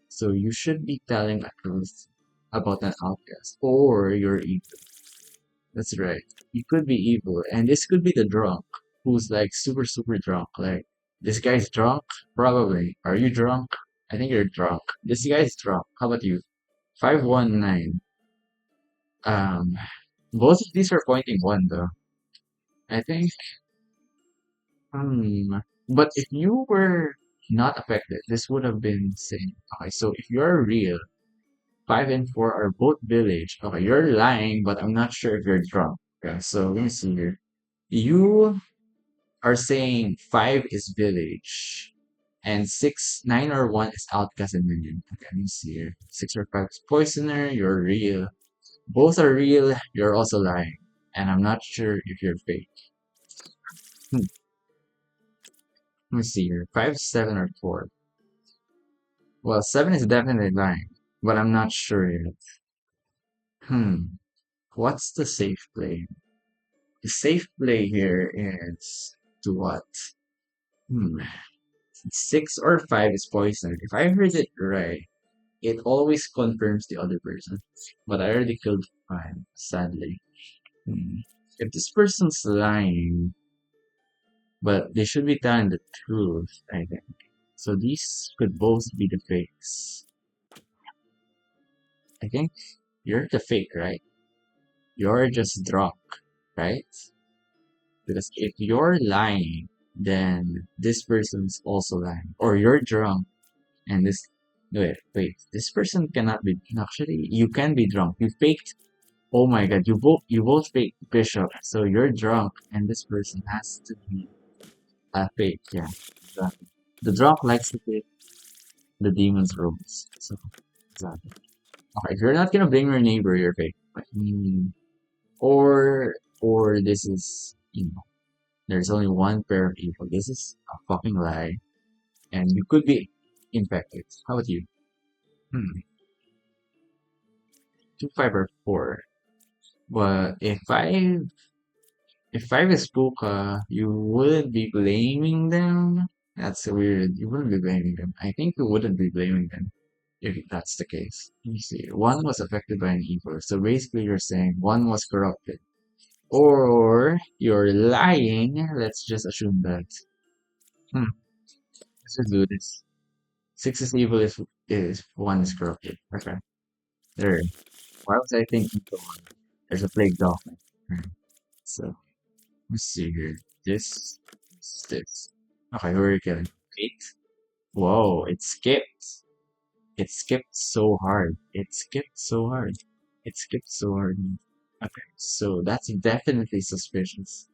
So you should be telling a truth about an outcast. Or you're evil. That's right. You could be evil. And this could be the drunk who's like super, super drunk. Like, this guy's drunk? Probably. Are you drunk? I think you're drunk. This guy's drunk. How about you? 519. Um, both of these are pointing one though. I think, but if you were not affected, this would have been same. Okay, so if you're real, 5 and 4 are both village. Okay, you're lying, but I'm not sure if you're drunk. Okay, so let me see here. You are saying 5 is village, and 9 or 1 is outcast and minion. Okay, let me see here. 6 or 5 is poisoner. You're real. Both are real. You're also lying, and I'm not sure if you're fake. Hmm. Let me see here. 5, 7, or 4. Well, 7 is definitely lying, but I'm not sure yet. Hmm. What's the safe play? The safe play here is to what? Hmm. 6 or 5 is poison. If I heard it right, it always confirms the other person. But I already killed 5, sadly. Hmm. If this person's lying, but they should be telling the truth, I think. So these could both be the fakes. I think you're the fake, right? You're just drunk, right? Because if you're lying, then this person's also lying. Or you're drunk and this wait. This person cannot be actually you can be drunk. You faked oh my god, you both faked Bishop. So you're drunk and this person has to be a fake, yeah. Exactly. The drunk likes to take the demon's robes. So exactly. Okay, if you're not gonna blame your neighbor, you're fake. But, or this is there's only one pair of evil. This is a fucking lie. And you could be infected. How about you? Hmm. 2, 5, or 4. But if five is Puka, you wouldn't be blaming them. That's weird. You wouldn't be blaming them. I think you wouldn't be blaming them if that's the case. Let me see. One was affected by an evil. So basically you're saying one was corrupted. Or you're lying. Let's just assume that. Hmm. Let's just do this. 6 is evil is 1 is corrupted. Okay. There. Why was I thinking the one? There's a plague dolphin. Hmm. So let's see here. This. Okay, who are you killing? 8? Whoa, it skipped. It skipped so hard. It skipped so hard. It skipped so hard. Okay, so that's definitely suspicious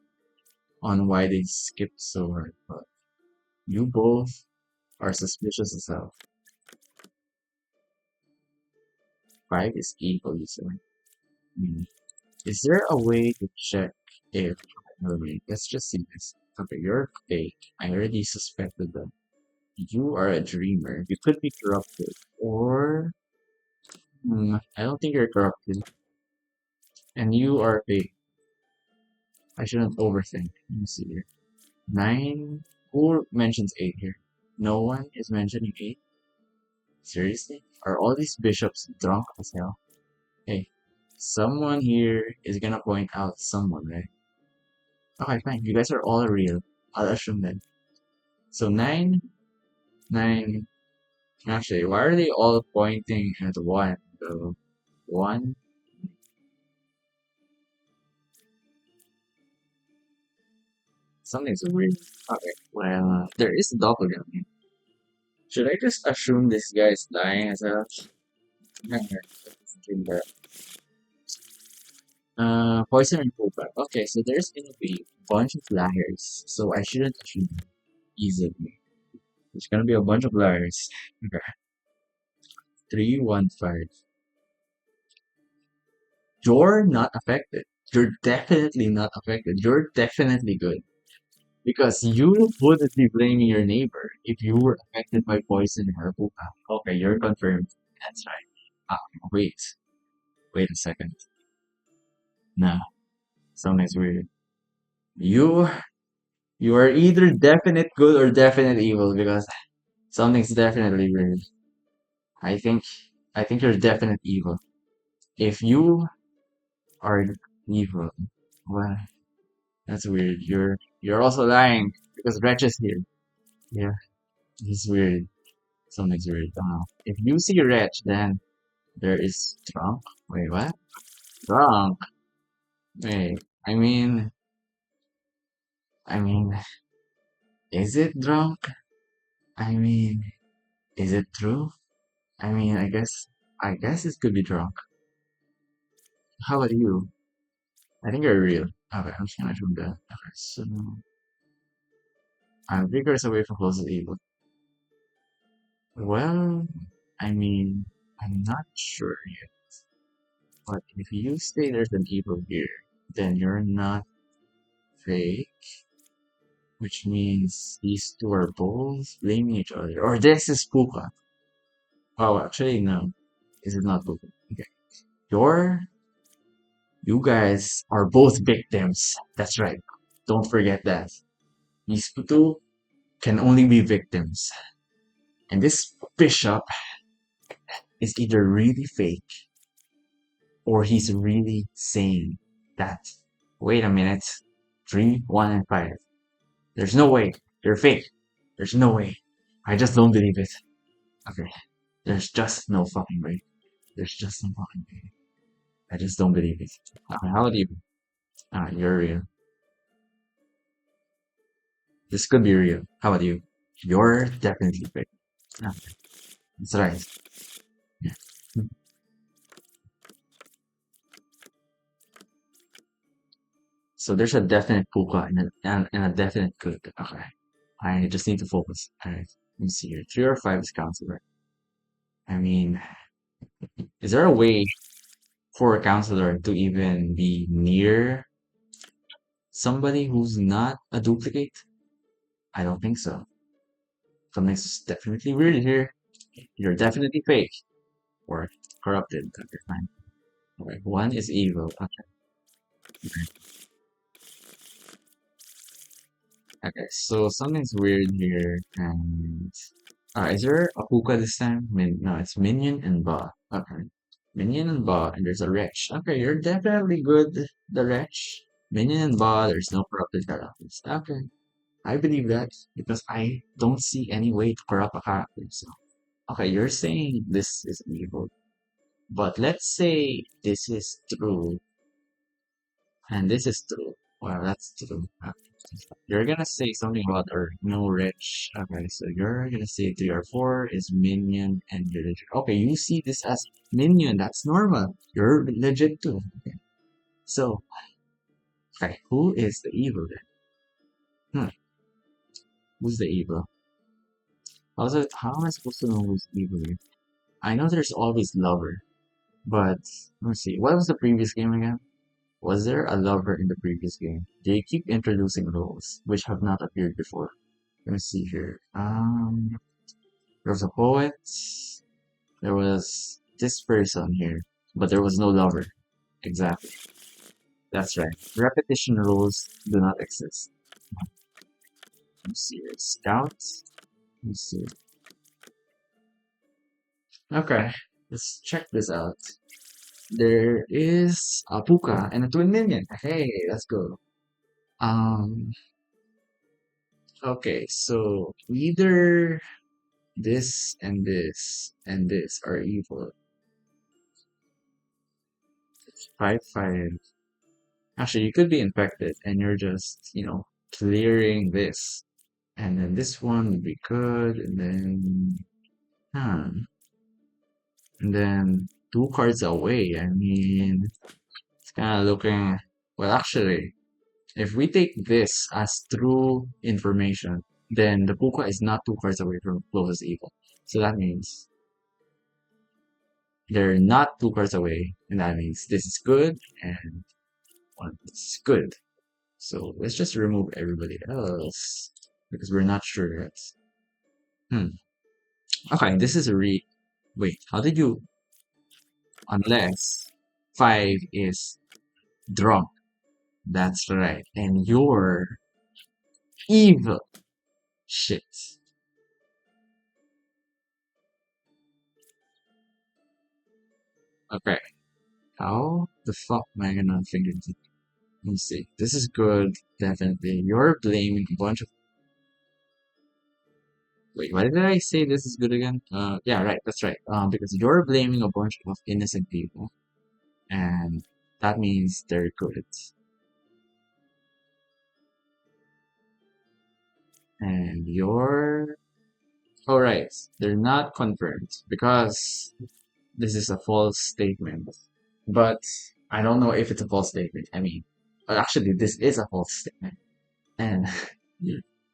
on why they skipped so hard. But you both are suspicious as hell. 5 is evil, you said. Hmm. Is there a way to check if... no, wait, let's just see this. Okay, you're fake. I already suspected them. You are a dreamer. You could be corrupted. Or, I don't think you're corrupted. And you are fake. I shouldn't overthink. Let me see here. 9. Who mentions 8 here? No one is mentioning 8? Seriously? Are all these bishops drunk as hell? Hey, someone here is gonna point out someone, right? Okay, fine. You guys are all real. I'll assume that. So 9. Actually, why are they all pointing at 1? So 1. Something's weird. Okay, well, there is a doppelganger. Should I just assume this guy is lying as a poison and pullback. Okay, so there's gonna be a bunch of liars, so I shouldn't assume easily. There's gonna be a bunch of liars. Okay, 315. You're not affected. You're definitely not affected. You're definitely good. Because you wouldn't be blaming your neighbor if you were affected by poison or puka. Okay, you're confirmed. That's right. Ah, wait. Wait a second. Nah, something's weird. You you are either definite good or definite evil because something's definitely weird. I think I think you're definite evil. If you are evil, well, that's weird. You're also lying because Wretch is here. Yeah, it's weird. Something's weird. If you see Wretch, then there is drunk. Wait, what? Drunk? Wait, I mean, is it drunk? I mean, is it true? I guess it could be drunk. How about you? I think you're real. Okay, I'm just gonna do that. Okay, so I'm vigorous away from closest evil. Well, I'm not sure yet. But if you say there's an evil here, then you're not fake, which means these two are both blaming each other. Or this is Puka. Oh, actually, no. This is not Puka. Okay. You're, you guys are both victims. That's right. Don't forget that. These two can only be victims. And this bishop is either really fake or he's really saying that. Wait a minute. 3, 1, and 5. There's no way. They're fake. There's no way. I just don't believe it. Okay. There's just no fucking way. There's just no fucking way. I just don't believe it. Okay, how about you? You're real. This could be real. How about you? You're definitely fake. Ah, that's right. Yeah. So there's a definite puka and a definite good. Okay. I just need to focus. Alright. Let me see here. 3 or 5 is counselor. I mean, is there a way for a counselor to even be near somebody who's not a duplicate? I don't think so. Something's definitely weird here. You're definitely fake or corrupted. Okay, fine. Okay, 1 is evil. Okay. Okay, so something's weird here. And is there a Puka this time? No, it's Minion and Ba. Okay. Minion and Ba, and there's a Wretch. Okay, you're definitely good, the Wretch. Minion and Ba, there's no corrupted characters. Okay. I believe that because I don't see any way to corrupt a character. So, okay, you're saying this is evil. But let's say this is true, and this is true. Well, that's true. You're gonna say something about or no rich. Okay, so you're gonna say 3 or 4 is minion and you're legit. Okay, you see this as minion. That's normal. You're legit too. Okay. So, okay, who is the evil then? Hmm, who's the evil? How am I supposed to know who's evil here? I know there's always lover, but let's see. What was the previous game again? Was there a lover in the previous game? They keep introducing roles which have not appeared before. Let me see here. There was a poet. There was this person here, but there was no lover. Exactly. That's right. Repetition rules do not exist. Let me see here. Scouts. Let me see. Okay, let's check this out. There is a puka and a twin minion. Hey, let's go. Um, okay, so either this and this and this are evil. 5-5. Actually, you could be infected and you're just, clearing this. And then this one would be good. And then, huh. And then two cards away. I mean, it's kind of looking, well, actually, if we take this as true information, then the Puka is not two cards away from closest evil. So that means they're not two cards away, and that means this is good and one is good. So let's just remove everybody else because we're not sure yet. Hmm. Okay, this is a re. Wait, how did you? Unless five is drunk. That's right, and you're evil. Shit. Okay, how the fuck am I gonna figure this? Let me see. This is good, definitely. You're blaming a bunch of. Wait, why did I say this is good again? Yeah, right, that's right. Because you're blaming a bunch of innocent people, and that means they're good. And you're. Oh, right, they're not confirmed because this is a false statement. But I don't know if it's a false statement. I mean, actually, this is a false statement. And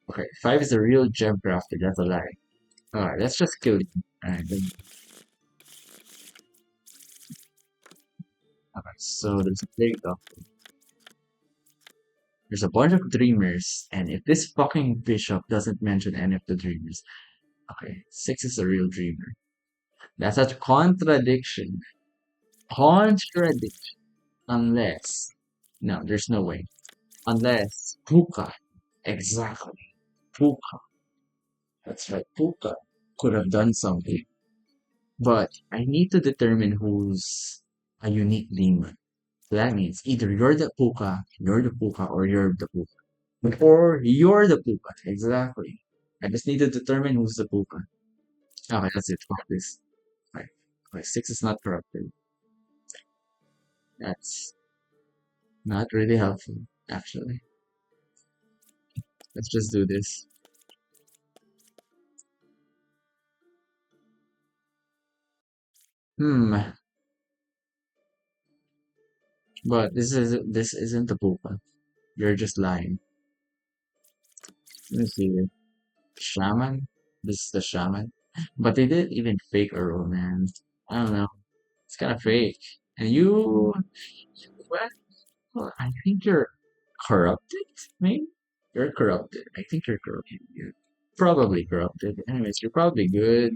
okay, five is the real gem crafter. That's a lie. All right, let's just kill him. All right, okay, so there's a plague doctor. There's a bunch of dreamers, and if this fucking bishop doesn't mention any of the dreamers, okay, six is a real dreamer. That's a contradiction. Contradiction. Unless, no, there's no way. Unless Puka, exactly, Puka. That's right, Puka could have done something. But I need to determine who's a unique demon. So that means either you're the puka, or you're the puka. Or you're the puka. Exactly. I just need to determine who's the puka. Okay, that's it. Fuck this. Right. Okay, six is not corrupted. That's not really helpful, actually. Let's just do this. Hmm. But this isn't the puka. You're just lying. Let me see. Shaman? This is the shaman. But they didn't even fake a role, man. I don't know. It's kind of fake. And you, well, I think you're corrupted, maybe? You're corrupted. I think you're corrupted. You're probably corrupted. Anyways, you're probably good.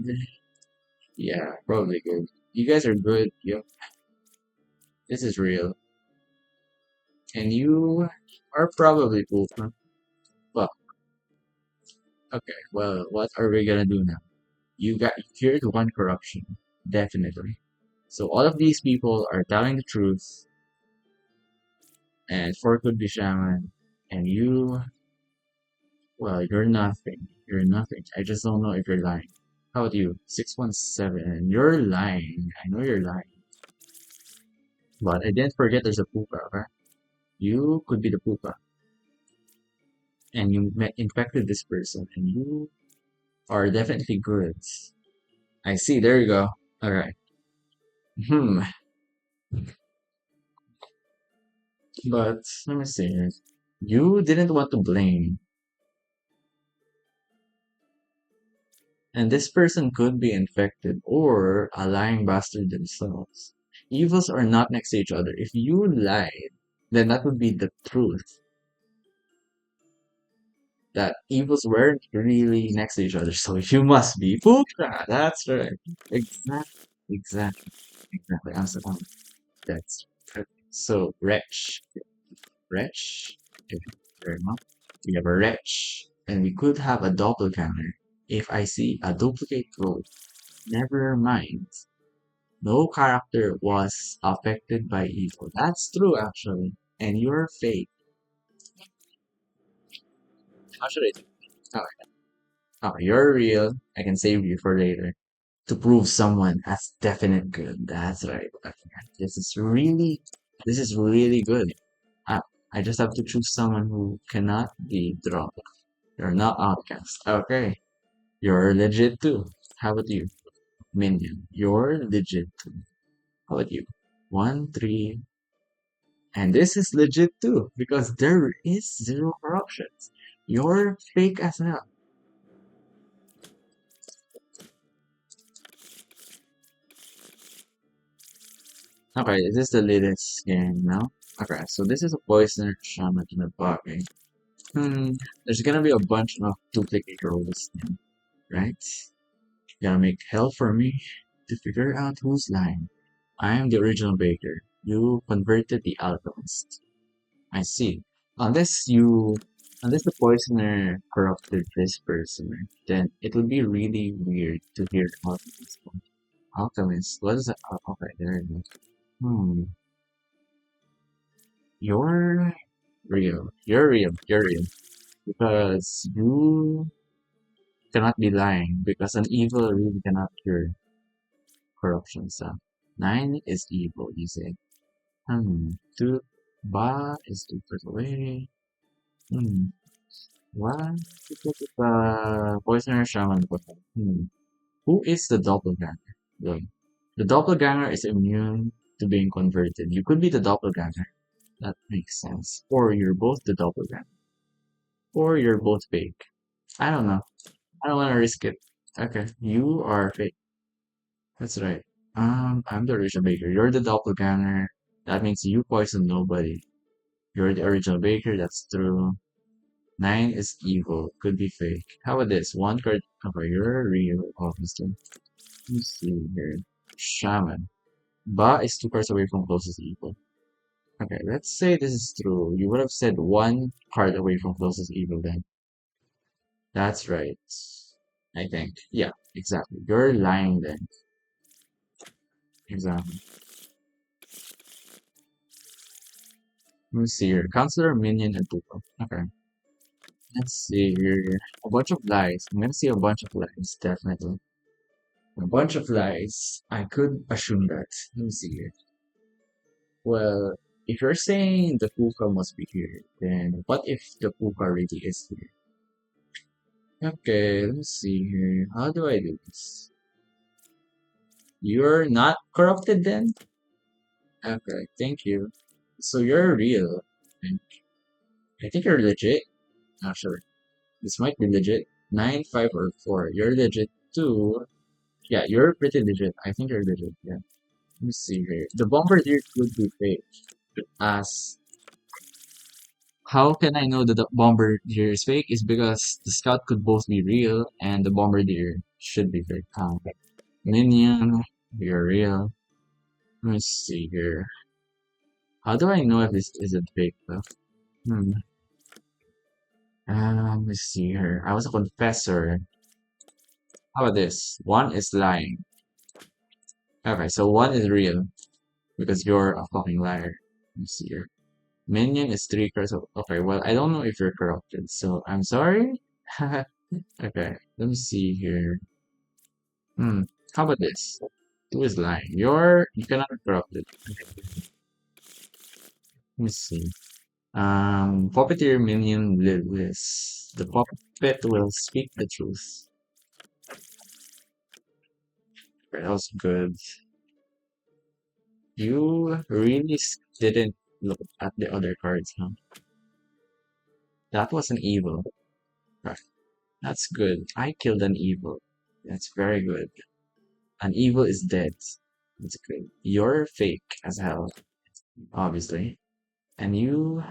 Yeah, probably good. You guys are good. Yep, this is real. And you are probably cool. Huh? Well, okay. Well, what are we gonna do now? You cured one corruption. Definitely. So all of these people are telling the truth, and four could be shaman, and you, well, you're nothing. You're nothing. I just don't know if you're lying. How about you? 617. You're lying. I know you're lying. But I didn't forget there's a puka, okay? You could be the puka. And you infected this person, and you are definitely good. I see. There you go. Alright. Hmm. But let me see. You didn't want to blame. And this person could be infected or a lying bastard themselves. Evils are not next to each other. If you lied, then that would be the truth. that evils weren't really next to each other, so you must be Puka. That's right. Exactly, exactly, exactly. That's perfect. So wretch, wretch. If very much, we have a wretch, and we could have a doppelganger. If I see a duplicate road, never mind. No character was affected by evil. That's true, actually. And you're fake. How should I do it? Oh, you're real. I can save you for later. To prove someone has definite good. That's right. Okay. This is really, this is really good. I, I just have to choose someone who cannot be dropped. You're not outcast. Okay. You're legit too. How about you? Minion. You're legit too. How about you? One, three, and this is legit too, because there is zero corruptions. You're fake as hell. Okay, is this the latest game now? Okay, so this is a poisoner shaman in a buggy. Hmm, there's gonna be a bunch of duplicate roles now, right? You gotta make hell for me to figure out who's lying. I am the original baker. You converted the alchemist. I see. Unless you, unless the poisoner corrupted this person, then it would be really weird to hear alchemist. Alchemist, what is that? Oh, okay, there it is. Hmm, you're real. You're real. You're real. Because you cannot be lying. Because an evil really cannot cure corruption. So, nine is evil, you say. Two, ba is two first away. Hmm, what? Poisoner shaman. Hmm. Who is the doppelganger? Well, the doppelganger is immune to being converted. You could be the doppelganger. That makes sense. Or you're both the doppelganger. Or you're both fake. I don't know. I don't want to risk it. Okay, you are fake. That's right. I'm the original baker. You're the doppelganger. That means you poison nobody. You're the original baker. That's true. Nine is evil. Could be fake. How about this? One card. Okay, you're real, obviously. Let's see here. Shaman. Ba is two cards away from closest evil. Okay, let's say this is true. You would have said one card away from closest evil then. That's right. I think. Yeah, exactly. You're lying then. Exactly. Let me see here. Counselor, Minion, and Tuko. Okay. Let's see here. A bunch of lies. I'm gonna see a bunch of lies, definitely. A bunch of lies. I could assume that. Let me see here. Well, if you're saying the Puka must be here, then what if the Puka really is here? Okay, let me see here. How do I do this? You're not corrupted then? Okay, thank you. So you're real. And I think you're legit. Not sure. This might be legit. Nine, five, or four. You're legit too. Yeah, you're pretty legit. I think you're legit. Yeah. Let me see here. The bombardier could be fake. As how can I know that the bombardier is fake? Is because the scout could both be real and the bombardier should be fake. Minion, you're real. Let me see here. How do I know if this is a fake though? Hmm. Let me see here. I was a confessor. How about this? One is lying. Okay, so one is real because you're a fucking liar. Let me see here. Minion is three cards. Okay, well, I don't know if you're corrupted, so I'm sorry. Okay, let me see here. Hmm. How about this? Two is lying. You cannot be corrupted. Okay, let me see. Puppeteer Minion Lewis. The puppet will speak the truth. That was good. You really didn't look at the other cards, huh? That was an evil. Right. That's good. I killed an evil. That's very good. An evil is dead. That's good. You're fake as hell, obviously. And you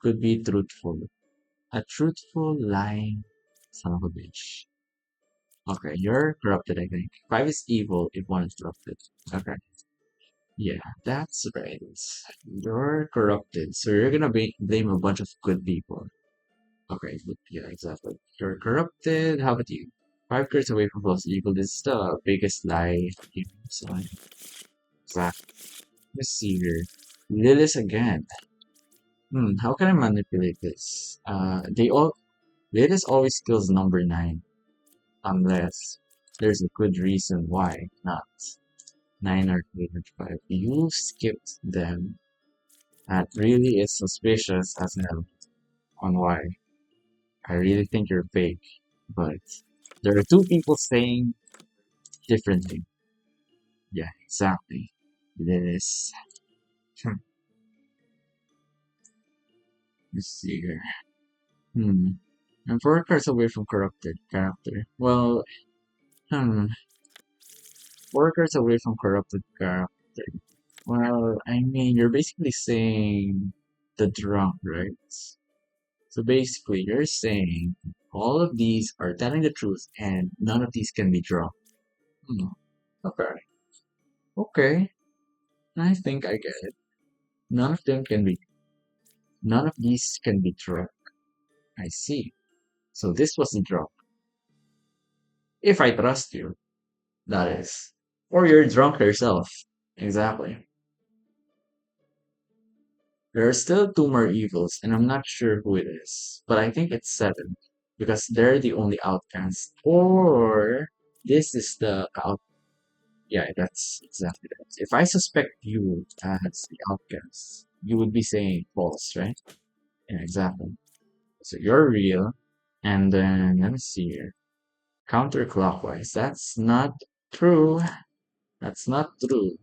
could be truthful. A truthful, lying son of a bitch. Okay, you're corrupted, I think. Five is evil if one is corrupted. Okay. Yeah, that's right. You're corrupted, so you're gonna blame a bunch of good people. Okay, yeah, exactly. You're corrupted. How about you? Five cards away from close evil. This is the biggest lie. So, exactly. Let's see here. Lilith again. How can I manipulate this? Lilith always kills number nine, unless there's a good reason why not. Nine or eight or five. You skipped them. That really is suspicious as hell on why. I really think you're fake, but there are two people saying differently. Yeah, exactly. This. Let's see here. Hmm. And four cards away from corrupted character. Well, hmm. Four cards away from corrupted character. Well, I mean, you're basically saying the drunk, right? So basically, you're saying all of these are telling the truth and none of these can be drunk. Hmm. Okay. Okay. I think I get it. None of them can be, none of these can be drunk. I see. So this wasn't drunk. If I trust you, that is. Or you're drunk yourself. Exactly. There are still two more evils, and I'm not sure who it is. But I think it's seven. Because they're the only outcast. Or this is the out. Yeah, that's exactly that. If I suspect you as the outcast, you would be saying false, right? Yeah, exactly. So you're real. And then let me see here. Counterclockwise. That's not true. That's not true.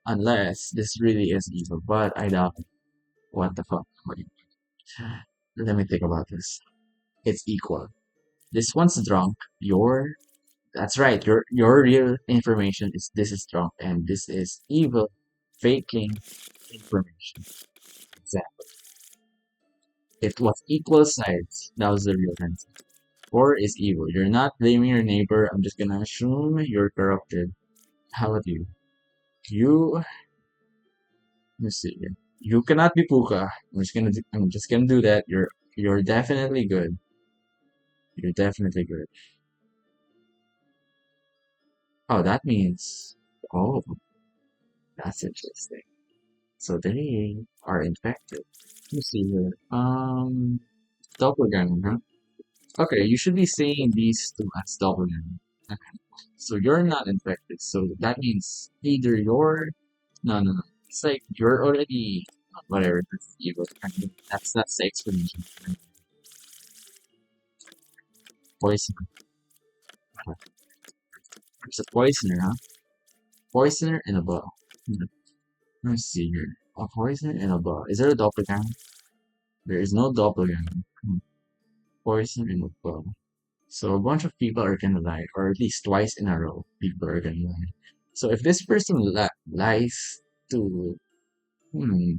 Unless this really is evil. But I doubt it. What the fuck? Wait, let me think about this. It's equal. This one's drunk. That's right. Your real information is this is drunk and this is evil faking information. Exactly. It was equal sides. That was the real answer. Four is evil. You're not blaming your neighbor. I'm just gonna assume you're corrupted. How about you? You, let's see. You cannot be Puka. I'm just gonna do that. You're definitely good. You're definitely good. Oh, that means, oh, that's interesting. So they are infected. Let me see here. Doppelganger, huh? Okay, you should be saying these two as doppelganger. Okay. So you're not infected. So that means either you're, no. It's like you're already, whatever, that's evil. I mean, that's the explanation. Poison. It's a poisoner, huh? Poisoner and a bow. Hmm. Let's see here. A poisoner and a bow. Is there a doppelganger? There is no doppelganger. Poison and a bow. So a bunch of people are gonna lie, or at least twice in a row, people are gonna lie. So if this person lies to, hmm,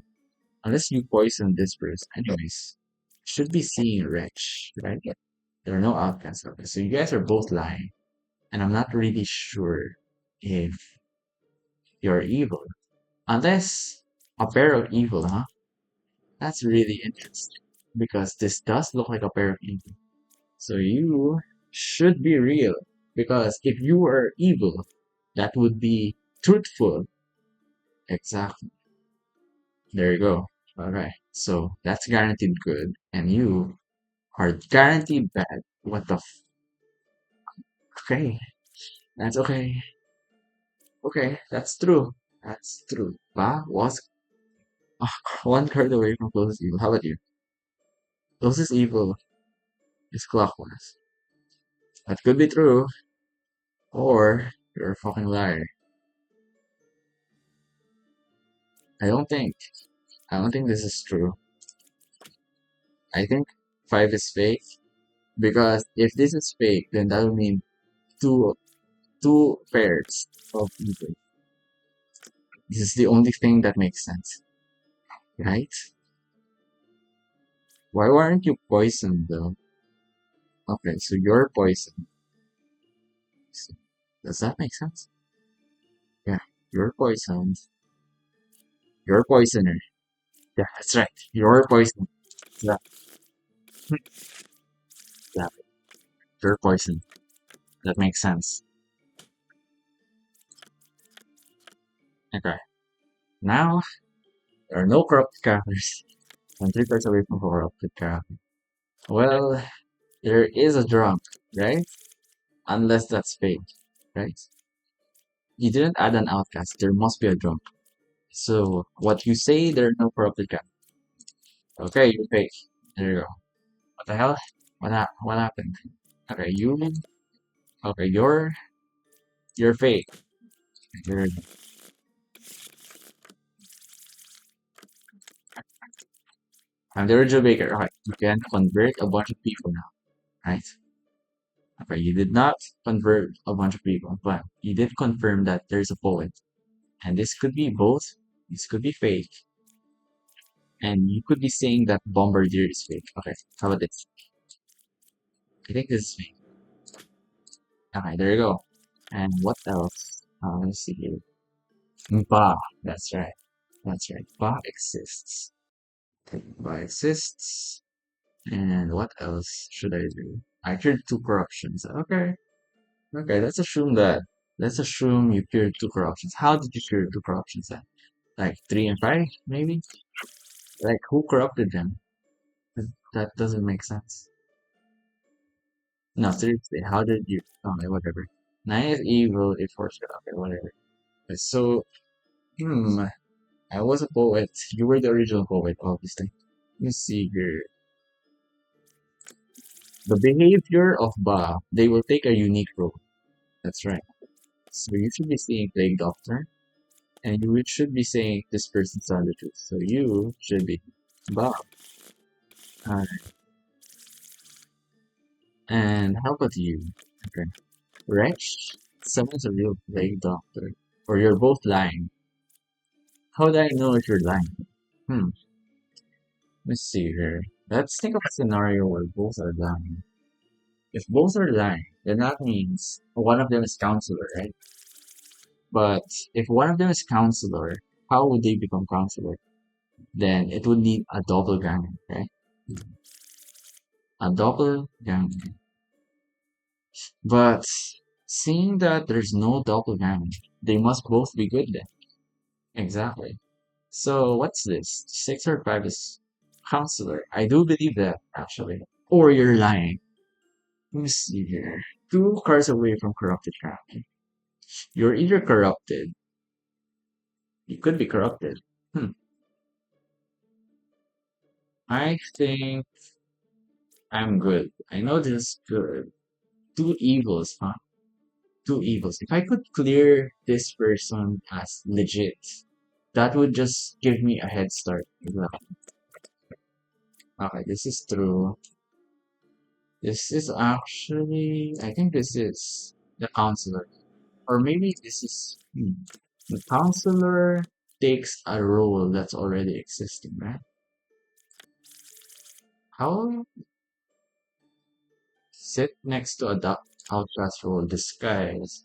unless you poison this person, anyways, should be seeing wretch, right? There are no outcasts of it. So you guys are both lying, and I'm not really sure if you're evil, unless a pair of evil, huh? That's really interesting because this does look like a pair of evil. So you should be real because if you were evil, that would be truthful. Exactly. There you go. All right. So that's guaranteed good, and you are guaranteed bad. What the? Okay, that's okay. Okay, that's true. That's true. Ba was one card away from closest evil. How about you? Closest evil is clockwise. That could be true, or you're a fucking liar. I don't think. I don't think this is true. I think five is fake because if this is fake, then that would mean two two pairs of evil. This is the only thing that makes sense, right? Why weren't you poisoned though? Okay, so you're poisoned. So, does that make sense? Yeah, you're poisoned. You're poisoner. Yeah, that's right. You're poisoned. Yeah, yeah, you're poisoned. That makes sense. Okay. Now, there are no corrupted characters. I'm 3 cards away from corrupted character. Well, there is a drunk, right? Unless that's fake, right? You didn't add an outcast. There must be a drunk. So, what you say, there are no corrupted characters. Okay, you're fake. There you go. What the hell? What happened? Okay, you. Okay, you're fake. You're, I'm the original baker. Okay, you can convert a bunch of people now, right? Okay, you did not convert a bunch of people, but you did confirm that there's a poet. And this could be both. This could be fake. And you could be saying that Bombardier is fake. Okay, how about this? I think this is fake. Okay, there you go. And what else? Let's see here. Ba. That's right. That's right. Ba exists. Ba exists. And what else should I do? I cured 2 corruptions. Okay. Okay, let's assume that. Let's assume you cured 2 corruptions. How did you cure 2 corruptions then? Like 3 and 5, maybe? Like who corrupted them? That doesn't make sense. No, seriously, how did you? Oh, whatever. 9 is evil, it forced it. Okay, whatever. So, hmm, I was a poet. You were the original poet, obviously. Let's see here. The behavior of Ba, they will take a unique role. That's right. So you should be saying Plague Doctor, and you should be saying this person's telling the truth. So you should be Ba. Uh, and how about you? Okay. Wretch, someone's a real Plague Doctor. Or you're both lying. How do I know if you're lying? Hmm, let's see here. Let's think of a scenario where both are lying. If both are lying, then that means one of them is counselor, right? But if one of them is counselor, how would they become counselor? Then it would need a doppelganger, right? A doppelganger. But seeing that there's no doppelganger, they must both be good then. Exactly. So what's this? 6 or 5 is counselor. I do believe that actually. Or you're lying. Let me see here. 2 cards away from corrupted character. You're either corrupted. You could be corrupted. Hmm. I think I'm good. I know this is good. 2 evils, huh? 2 evils. If I could clear this person as legit, that would just give me a head start. Okay, this is true. This is actually, I think this is the counselor. Or maybe this is, the counselor takes a role that's already existing, right? How sit next to a duck outcast role disguise?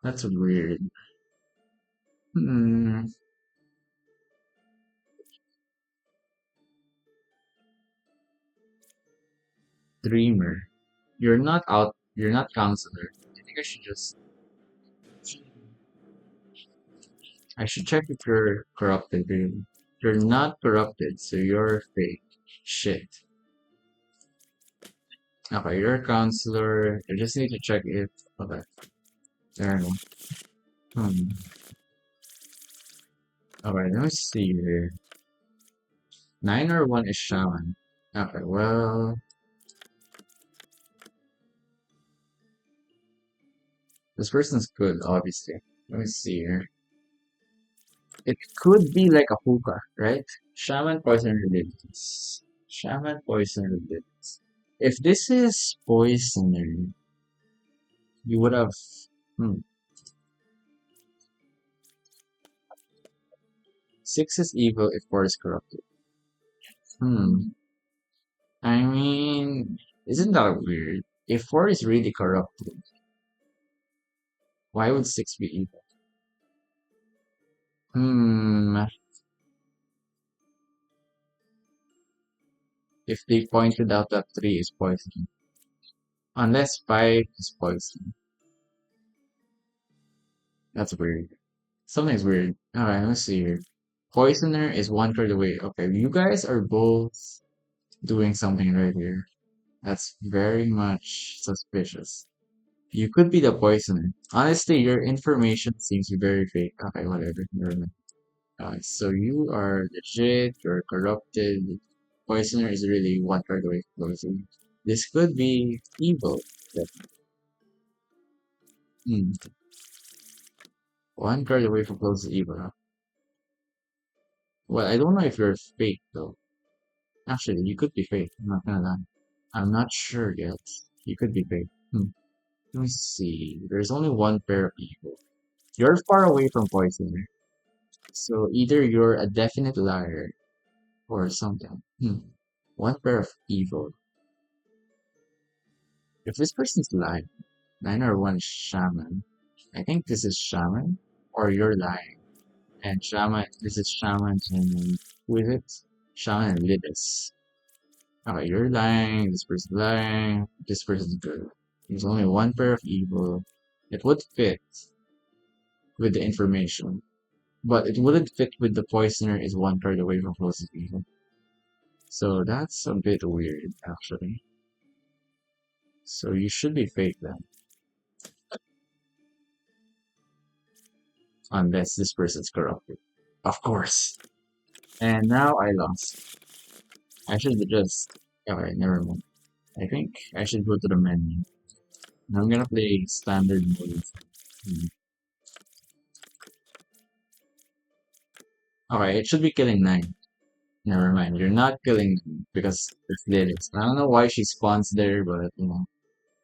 That's weird. Hmm, dreamer. You're not counselor. I think I should check if you're corrupted, really. You're not corrupted, so you're fake. Shit. Okay, you're a counselor. I just need to check if. Okay, there we go. Hmm. Alright, let me see here. 9 or 1 is shaman. Okay, well, this person's good, obviously. Let me see here. It could be like a hookah, right? Shaman poison resistance. Shaman poison resistance. If this is poisoner, you would have. Hmm. 6 is evil if 4 is corrupted. Hmm. I mean, isn't that weird? If 4 is really corrupted, why would 6 be evil? Hmm, if they pointed out that 3 is poison. Unless 5 is poison. That's weird. Something's weird. Alright, let's see here. Poisoner is 1 card away. Okay, you guys are both doing something right here. That's very much suspicious. You could be the poisoner. Honestly, your information seems very fake. Okay, whatever. Never mind. So you are legit, you're corrupted. Poisoner is really 1 card away from closing. This could be evil. But, 1 card away from closing evil. Huh? Well, I don't know if you're fake though. Actually, you could be fake. I'm not gonna lie. I'm not sure yet. You could be fake. Let me see. There's only 1 pair of evil. You're far away from poisoner. So either you're a definite liar or something. 1 pair of evil. If this person's lying, 9 or 1 shaman. I think this is shaman or you're lying. And shaman, this is shaman and who is it? Shaman and Lidus. Okay, you're lying, this person's lying, this person's good. There's only 1 pair of evil. It would fit with the information, but it wouldn't fit with the poisoner is 1 card away from closest evil. So that's a bit weird, actually. So you should be fake then, unless this person's corrupted. Of course. And now I lost. I should just. Okay, never mind. I think I should go to the menu. I'm gonna play standard mode. Hmm. Okay, it should be killing 9. Never mind. You're not killing 9 because there's Lilith. I don't know why she spawns there, but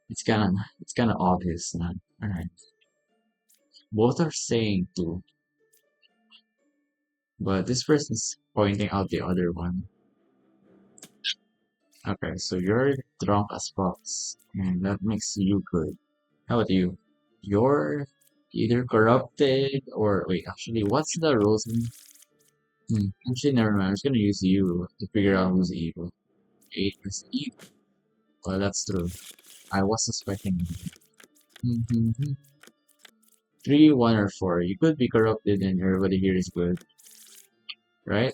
it's kinda obvious now. Alright. Both are saying 2, but this person's pointing out the other one. Okay, so you're drunk as fox, and that makes you good. How about you? You're either corrupted or wait, actually, what's the rules? Actually, never mind. I'm just gonna use you to figure out who's evil. 8 is evil. Well, that's true. I was suspecting. Mm-hmm. 3, 1, or 4. You could be corrupted and everybody here is good, right?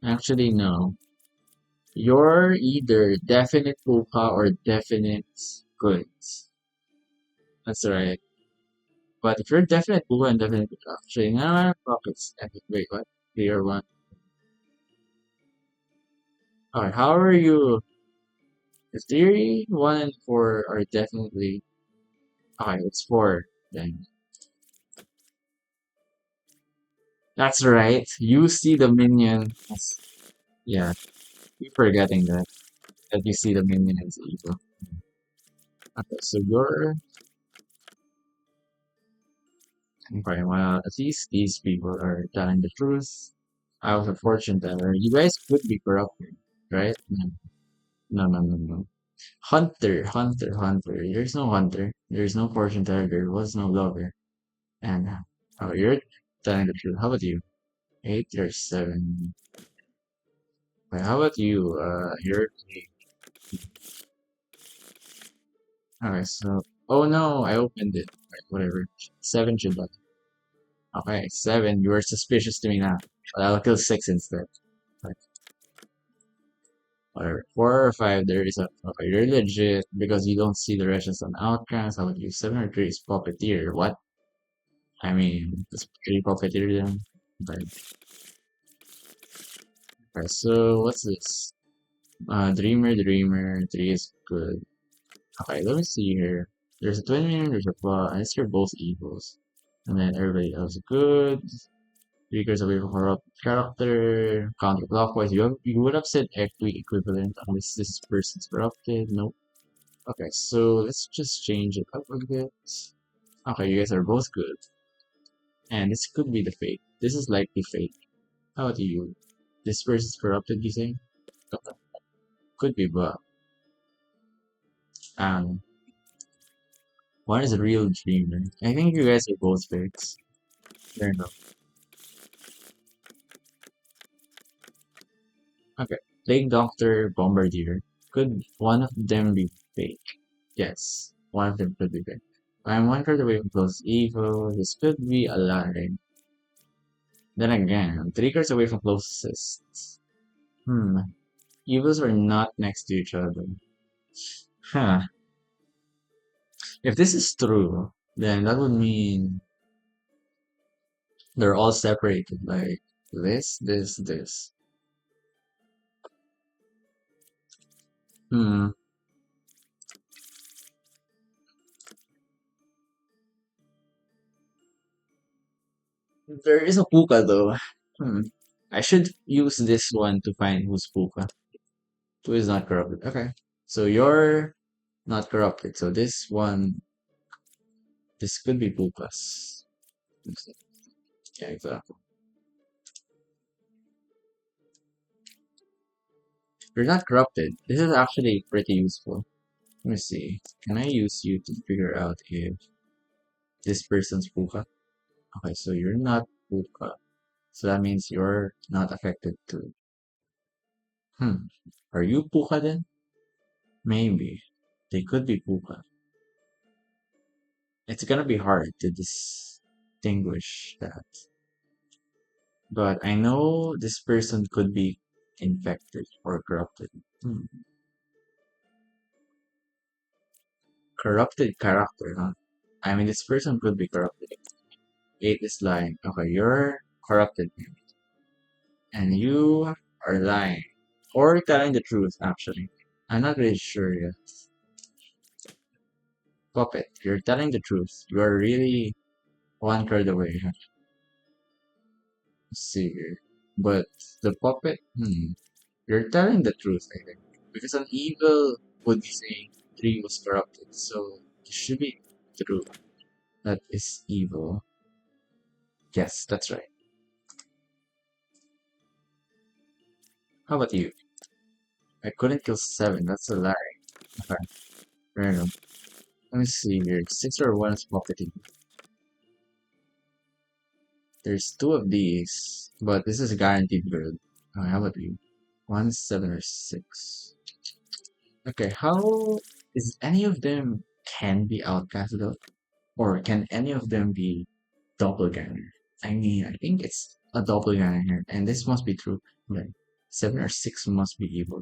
Actually, no. You're either definite puka or definite good. That's right. But if you're definite puka and definite puka, actually, no, pockets. Wait, what? 3 or 1. Alright, how are you? If 3, 1, and 4 are definitely. Okay, it's 4. Then. That's right. You see the minion. Yeah, keep forgetting that you see the minion as evil. Okay, so you're okay. Well, at least these people are telling the truth. I was a fortune teller. You guys could be corrupted, right? No, no, no, no, no. Hunter, hunter, hunter. There's no hunter. There's no fortune teller. There was no lover. And oh, you're telling the truth. How about you? 8 or 7. Wait, how about you? You're okay. So, oh no, I opened it. Right, whatever. 7 should be. Okay, 7. You are suspicious to me now. But I'll kill 6 instead. Right, whatever. 4 or 5, there is a. Okay, you're legit because you don't see the rest as an outcast. How about you? 7 or 3 is puppeteer. What? I mean, it's 3 puppeteer then. Right. Okay, so what's this? Dreamer, Dreamer. 3 is good. Okay, let me see here. There's a twin mirror, there's a flaw. I guess you're both evils. And then everybody else good. Triggers away from corrupt character, counterclockwise. You would have said equivalent unless this person's corrupted. Nope. Okay, so let's just change it up a bit. Okay, you guys are both good. And this could be the fake. This is likely fake. How about you? This person's corrupted, you say? Could be, but um, one is a real dreamer. I think you guys are both fakes. Fair enough. Okay. Plague Doctor, Bombardier. Could one of them be fake? Yes, one of them could be fake. I'm one card away from close evil. This could be a lie. Then again, I'm three cards away from closest. Hmm. Evils are not next to each other. Huh. If this is true, then that would mean they're all separated. Like this. Hmm. There is a Puka though. Hmm. I should use this one to find who's Puka. Who is not corrupted. Okay. So you're not corrupted. So this one, this could be Puka's. Yeah, exactly. You're not corrupted. This is actually pretty useful. Let me see. Can I use you to figure out if this person's Puka? Okay, so you're not Puka. So that means you're not affected too. Hmm. Are you Puka then? Maybe. They could be Puka. It's gonna be hard to distinguish that. But I know this person could be infected or corrupted. Hmm. Corrupted character, huh? I mean, this person could be corrupted. Eight is lying. Okay, you're corrupted. And you are lying. Or telling the truth, actually. I'm not really sure yet. Puppet, you're telling the truth. You are really one card away. Let's see here. But the puppet, you're telling the truth, I think. Because an evil would be saying three was corrupted. So it should be true. That is evil. Yes, that's right. How about you? I couldn't kill seven. That's a lie. Okay, fair enough. Let me see here. Six or one is pocketing. There's two of these, but this is guaranteed good. How about you? One, seven, or six. Okay, how is any of them can be outcast though? Or can any of them be doppelganger? I mean, I think it's a doppelganger here, and this must be true. Right. Seven or six must be evil.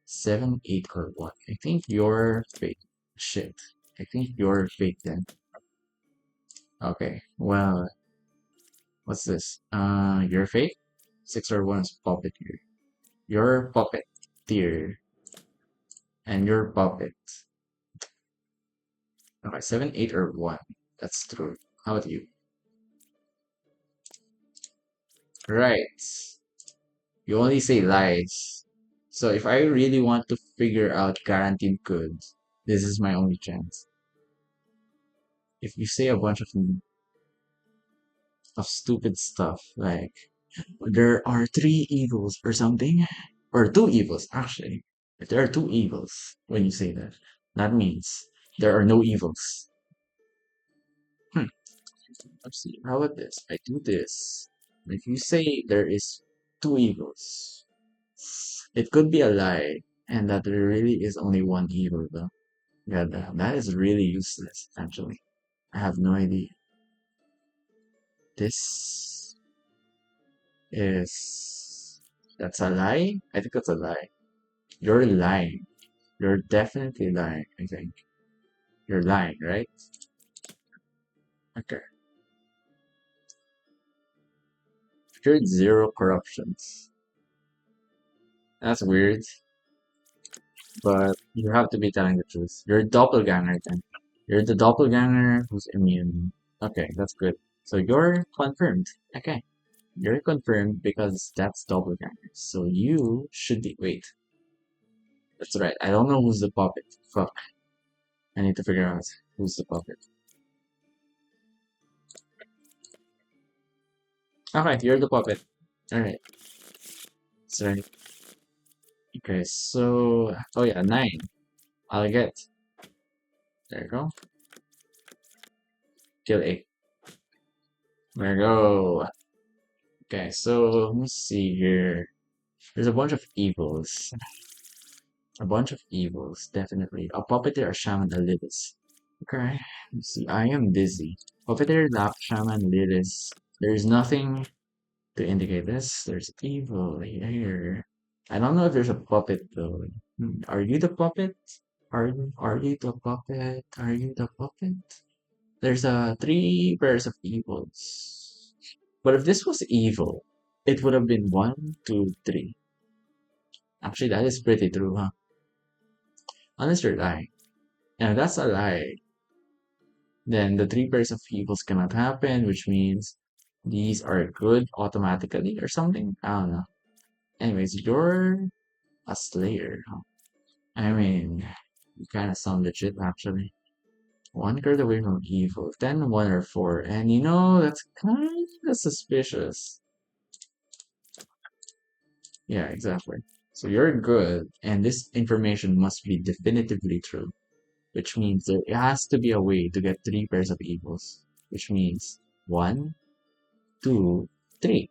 Seven, eight, or one. I think you're fake. Shit. I think you're fake then. Okay. Well, what's this? You're fake? Six or one is puppeteer. You're puppeteer. And you're puppet. Okay, seven, eight, or one. That's true. How about you? Right. You only say lies. So if I really want to figure out guaranteed goods, this is my only chance. If you say a bunch of stupid stuff like there are three evils or something, or two evils actually. If there are two evils when you say that, that means there are no evils. Hmm. Let's see. How about this? I do this. If you say there is two evils, it could be a lie, and that there really is only one evil though. Yeah, that is really useless, actually. I have no idea. This is... That's a lie? I think that's a lie. You're lying. You're definitely lying, I think. You're lying, right? Okay. Secured zero corruptions. That's weird, but you have to be telling the truth. You're a doppelganger then. You're the doppelganger who's immune. Okay, that's good. So you're confirmed. Okay. You're confirmed because that's doppelganger. So you should be. Wait, that's right. I don't know who's the puppet. Fuck. I need to figure out who's the puppet. Okay, you're the puppet. Alright. right. Okay, so oh yeah, 9. I'll get. There you go. Kill 8. There you go. Okay, so let me see here. There's a bunch of evils. A bunch of evils, definitely. A puppeteer, a shaman, a Lilith. Okay, let's see. I am busy. Puppeteer, lap, shaman, Lilith. There's nothing to indicate this. There's evil here. I don't know if there's a puppet though. Are you the puppet? Are you the puppet? Are you the puppet? There's three pairs of evils. But if this was evil, it would have been one, two, three. Actually, that is pretty true, huh? Unless you're lying. And if that's a lie, then the three pairs of evils cannot happen, which means these are good automatically or something. I don't know. Anyways, you're a slayer, huh? I mean, you kind of sound legit actually. One card away from evil, then one or four, and you know that's kind of suspicious. Yeah, exactly. So you're good, and this information must be definitively true, which means there has to be a way to get three pairs of evils, which means one, two, three.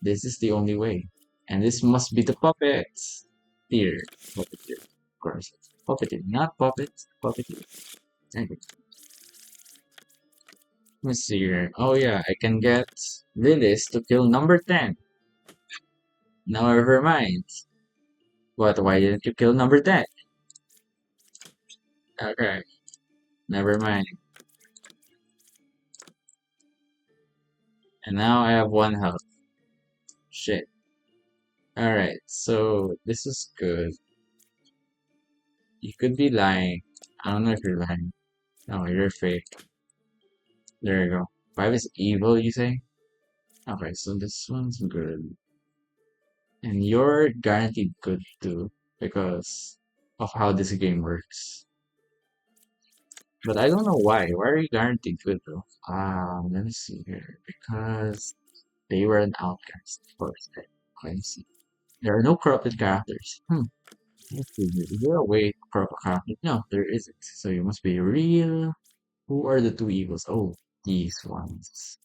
This is the only way, and this must be the puppets. Here, puppeteer, of course. Puppeteer, not puppets, puppeteer. Anyway, let me see here. Oh yeah, I can get Lilith to kill number 10. Now never mind. What? Why didn't you kill number 10? Okay, never mind. And now I have one health. Shit. Alright, so this is good. You could be lying. I don't know if you're lying. No, you're fake. There you go. 5 is evil, you say? Okay, so this one's good. And you're guaranteed good too, because of how this game works. But I don't know why. Why are you guaranteed good though? Let me see here. Because they were an outcast, of course. Right? Let me see. There are no corrupted characters. Let's see here. Is there a way to corrupt a character? No, there isn't. So you must be real. Who are the two evils? Oh, these ones.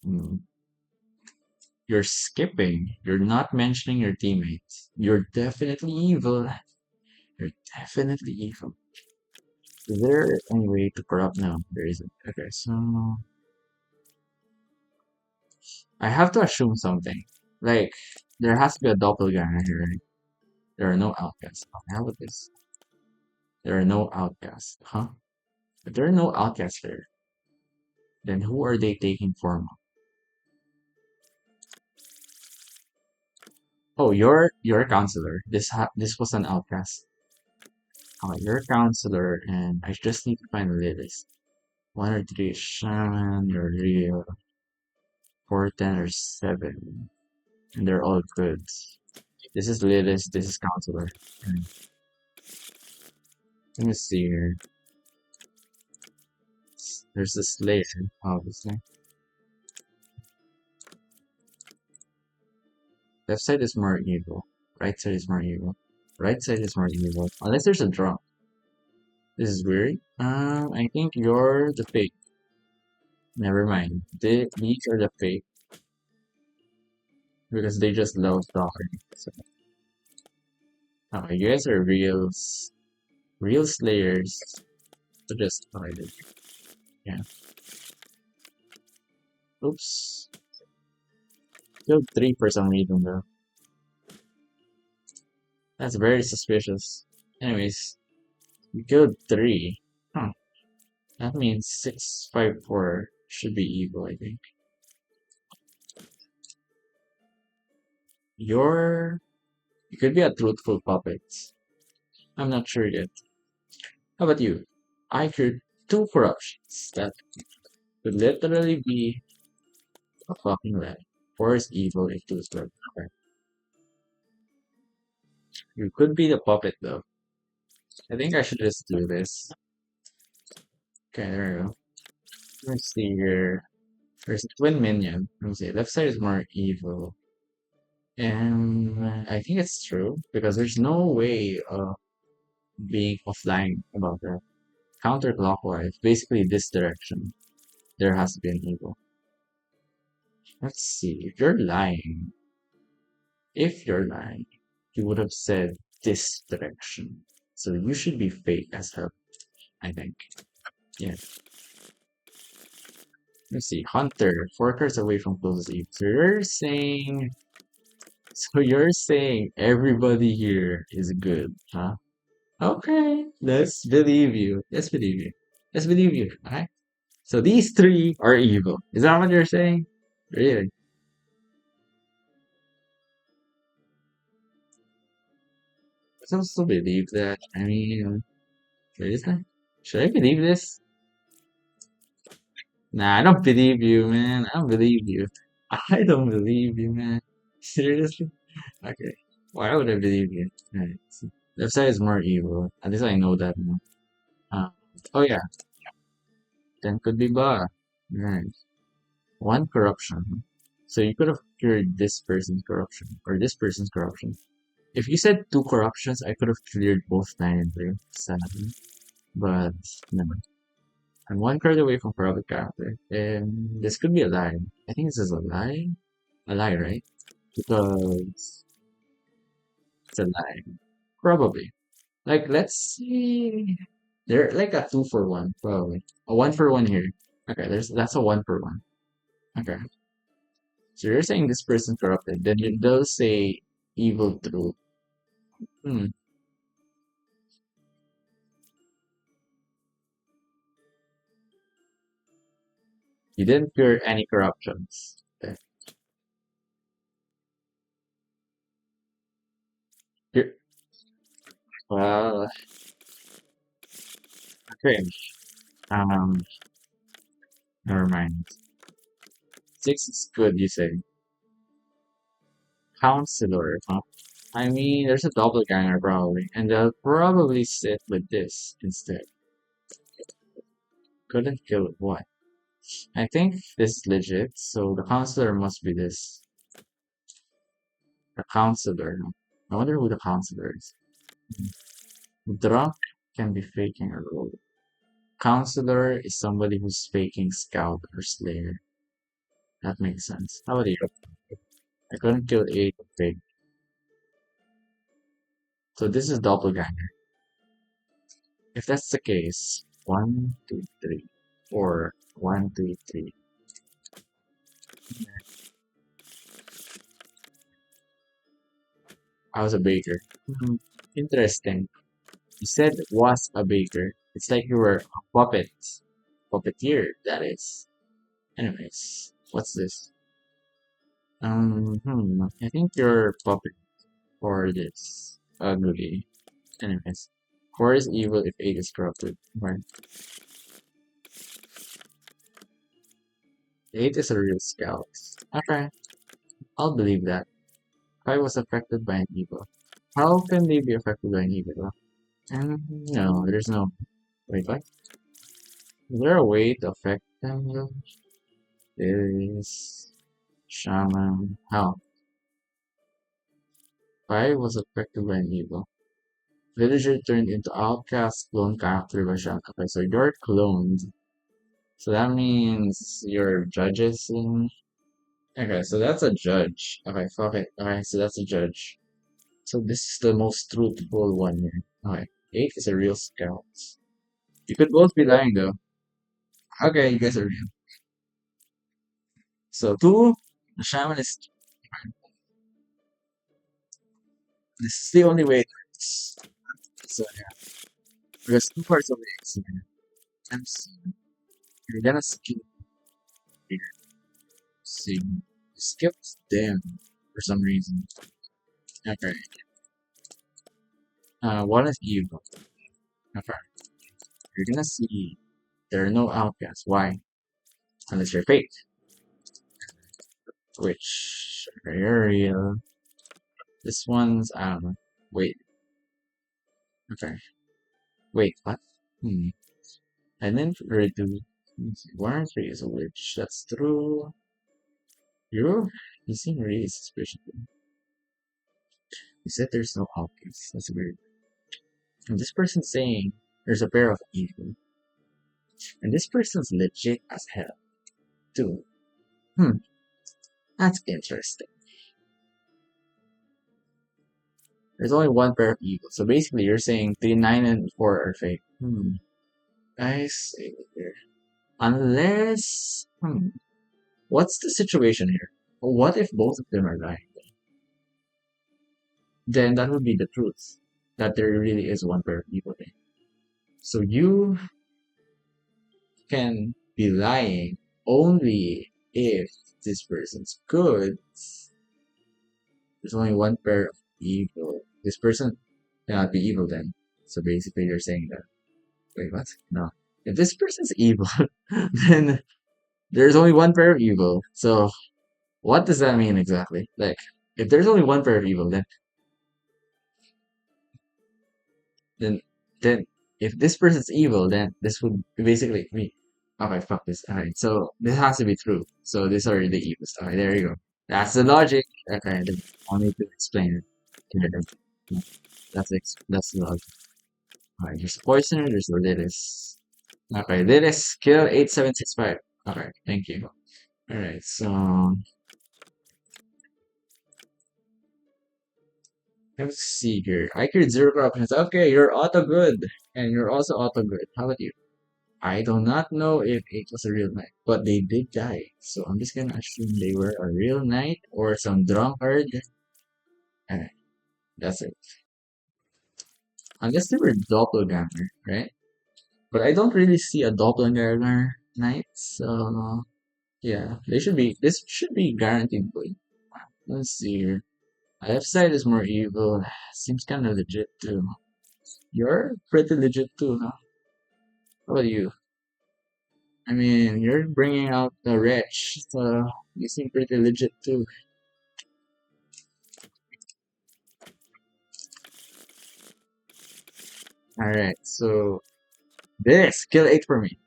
You're skipping. You're not mentioning your teammates. You're definitely evil. You're definitely evil. Is there any way to corrupt? No, there isn't. Okay, so I have to assume something. Like, there has to be a doppelganger here, right? There are no outcasts. Okay, how about this? There are no outcasts. Huh? If there are no outcasts here, then who are they taking form of? Oh, you're a counselor. This was an outcast. Oh, you're a counselor, and I just need to find a list. One or three is shaman, you're real. Four, 10, or seven. And they're all good. This is Lilith, this is Counselor. Hmm. Let me see here. There's the Slayer, obviously. Left side is more evil. Right side is more evil. Right side is more evil. Unless there's a drum. This is weird. I think you're the fake. Never mind. These are the fake. Because they just love talking. So, you guys are real Slayers. So just hide it. Yeah. Oops. Killed three for some reason though. That's very suspicious. Anyways, we killed three. Huh. That means 654 should be evil, I think. You're... You could be a truthful puppet. I'm not sure yet. How about you? I cured two corruptions. That could literally be a fucking lie. Four is evil if two is good. Okay. You could be the puppet though. I think I should just do this. Okay, there we go. Let's see here. There's a twin minion. Let me see. Left side is more evil. And I think it's true because there's no way of being offline about that. Counterclockwise, basically this direction, there has to be an evil. Let's see. If you're lying, you would have said this direction. So you should be fake as hell, I think. Yeah. Let's see. Hunter, 4 cards away from closest evil. So you're saying everybody here is good, huh? Okay, let's believe you. Let's believe you. Let's believe you. Alright. So these three are evil. Is that what you're saying? Really? I supposed to believe that. I mean, seriously? Should I believe this? Nah, I don't believe you, man. I don't believe you. I don't believe you, man. Seriously? Okay. Why would I believe you? Alright. So left side is more evil. At least I know that now. Uh, oh yeah, then could be Ba. Right. One corruption. So you could have cured this person's corruption or this person's corruption. If you said two corruptions, I could have cleared both 9 and 3. Sadly. But no. I'm 1 card away from corrupted character. And this could be a lie. I think this is a lie. A lie, right? Because it's a lie. Probably. Like, let's see. They're like a 2 for 1, probably. A 1 for 1 here. Okay, that's a 1 for 1. Okay. So you're saying this person corrupted. Then they'll say evil truth. Hmm. You didn't cure any corruptions. Okay. You're, well, okay. Um, never mind. 6 is good, you say. Counselor, huh? I mean, there's a doppelganger probably, and they'll probably sit with this instead. Couldn't kill what? I think this is legit, so the counselor must be this. The counselor. I wonder who the counselor is. Drunk can be faking a role. Counselor is somebody who's faking scout or slayer. That makes sense. How about you? I couldn't kill 8 fake. So this is doppelganger. If that's the case, 1, 2, 3. Or 1, 2, 3. I was a baker. Hmm, interesting. You said was a baker. It's like you were a puppet. Puppeteer, that is. Anyways, what's this? I think you're puppet for this. Ugly. Anyways. 4 is evil if 8 is corrupted. Right. 8 is a real scout. Okay, I'll believe that. 5 was affected by an evil. How can they be affected by an evil? No, there's no. Wait, what? Is there a way to affect them though? Is shaman. How? 5 was affected by an evil. Villager turned into outcast clone character by shaman. Okay, so you're cloned. So that means you're judges in. Okay, so that's a judge. Okay, fuck it. Okay, so that's a judge. So this is the most truthful one here. Okay, 8 is a real scout. You could both be lying though. Okay, you guys are real. So 2, the shaman is. This is the only way it works. So yeah, because 2 parts of it is here. And you're gonna skip here. See, you skipped them for some reason. Okay, 1 is evil. Okay, you're gonna see there are no outcasts. Why? Unless you're fake. Which are real. This one's wait. Okay. Wait, what? Hmm. And then redo. Let's see. 1 3 is a witch. That's true. You seem really suspicious. You said there's no obvious. That's weird. And this person's saying there's a pair of evil. And this person's legit as hell, too. Hmm, that's interesting. There's only one pair of evil. So basically, you're saying 3, 9, and 4 are fake. I see here. Unless, what's the situation here? What if both of them are lying? Then that would be the truth. That there really is one pair of evil there. So you can be lying only if this person's good. There's only one pair of evil. This person cannot be evil then. So basically you're saying that. Wait, what? No. If this person's evil, then there's only one pair of evil. So what does that mean exactly? Like, if there's only one pair of evil, then then if this person's evil, then this would basically me. Okay, fuck this. Alright, so this has to be true. So these are the evils. Okay, there you go. That's the logic. Okay, then I'll need to explain it. Okay, that's the logic. Alright, there's poisoner, there's the Lidis. Okay, Lidis, kill 8765. Okay, thank you. Alright, so let's see here. I cleared 0 corruptions. Okay, you're auto good. And you're also auto good. How about you? I do not know if it was a real knight, but they did die. So I'm just gonna assume they were a real knight or some drunkard. Alright, that's it. Unless they were doppelganger, right? But I don't really see a doppelganger knight, so yeah, this should be guaranteed win. Let's see here. Left side is more evil. Seems kind of legit too. You're pretty legit too, huh? How about you? I mean, you're bringing out the rich, so you seem pretty legit too. Alright, so this kill 8 for me.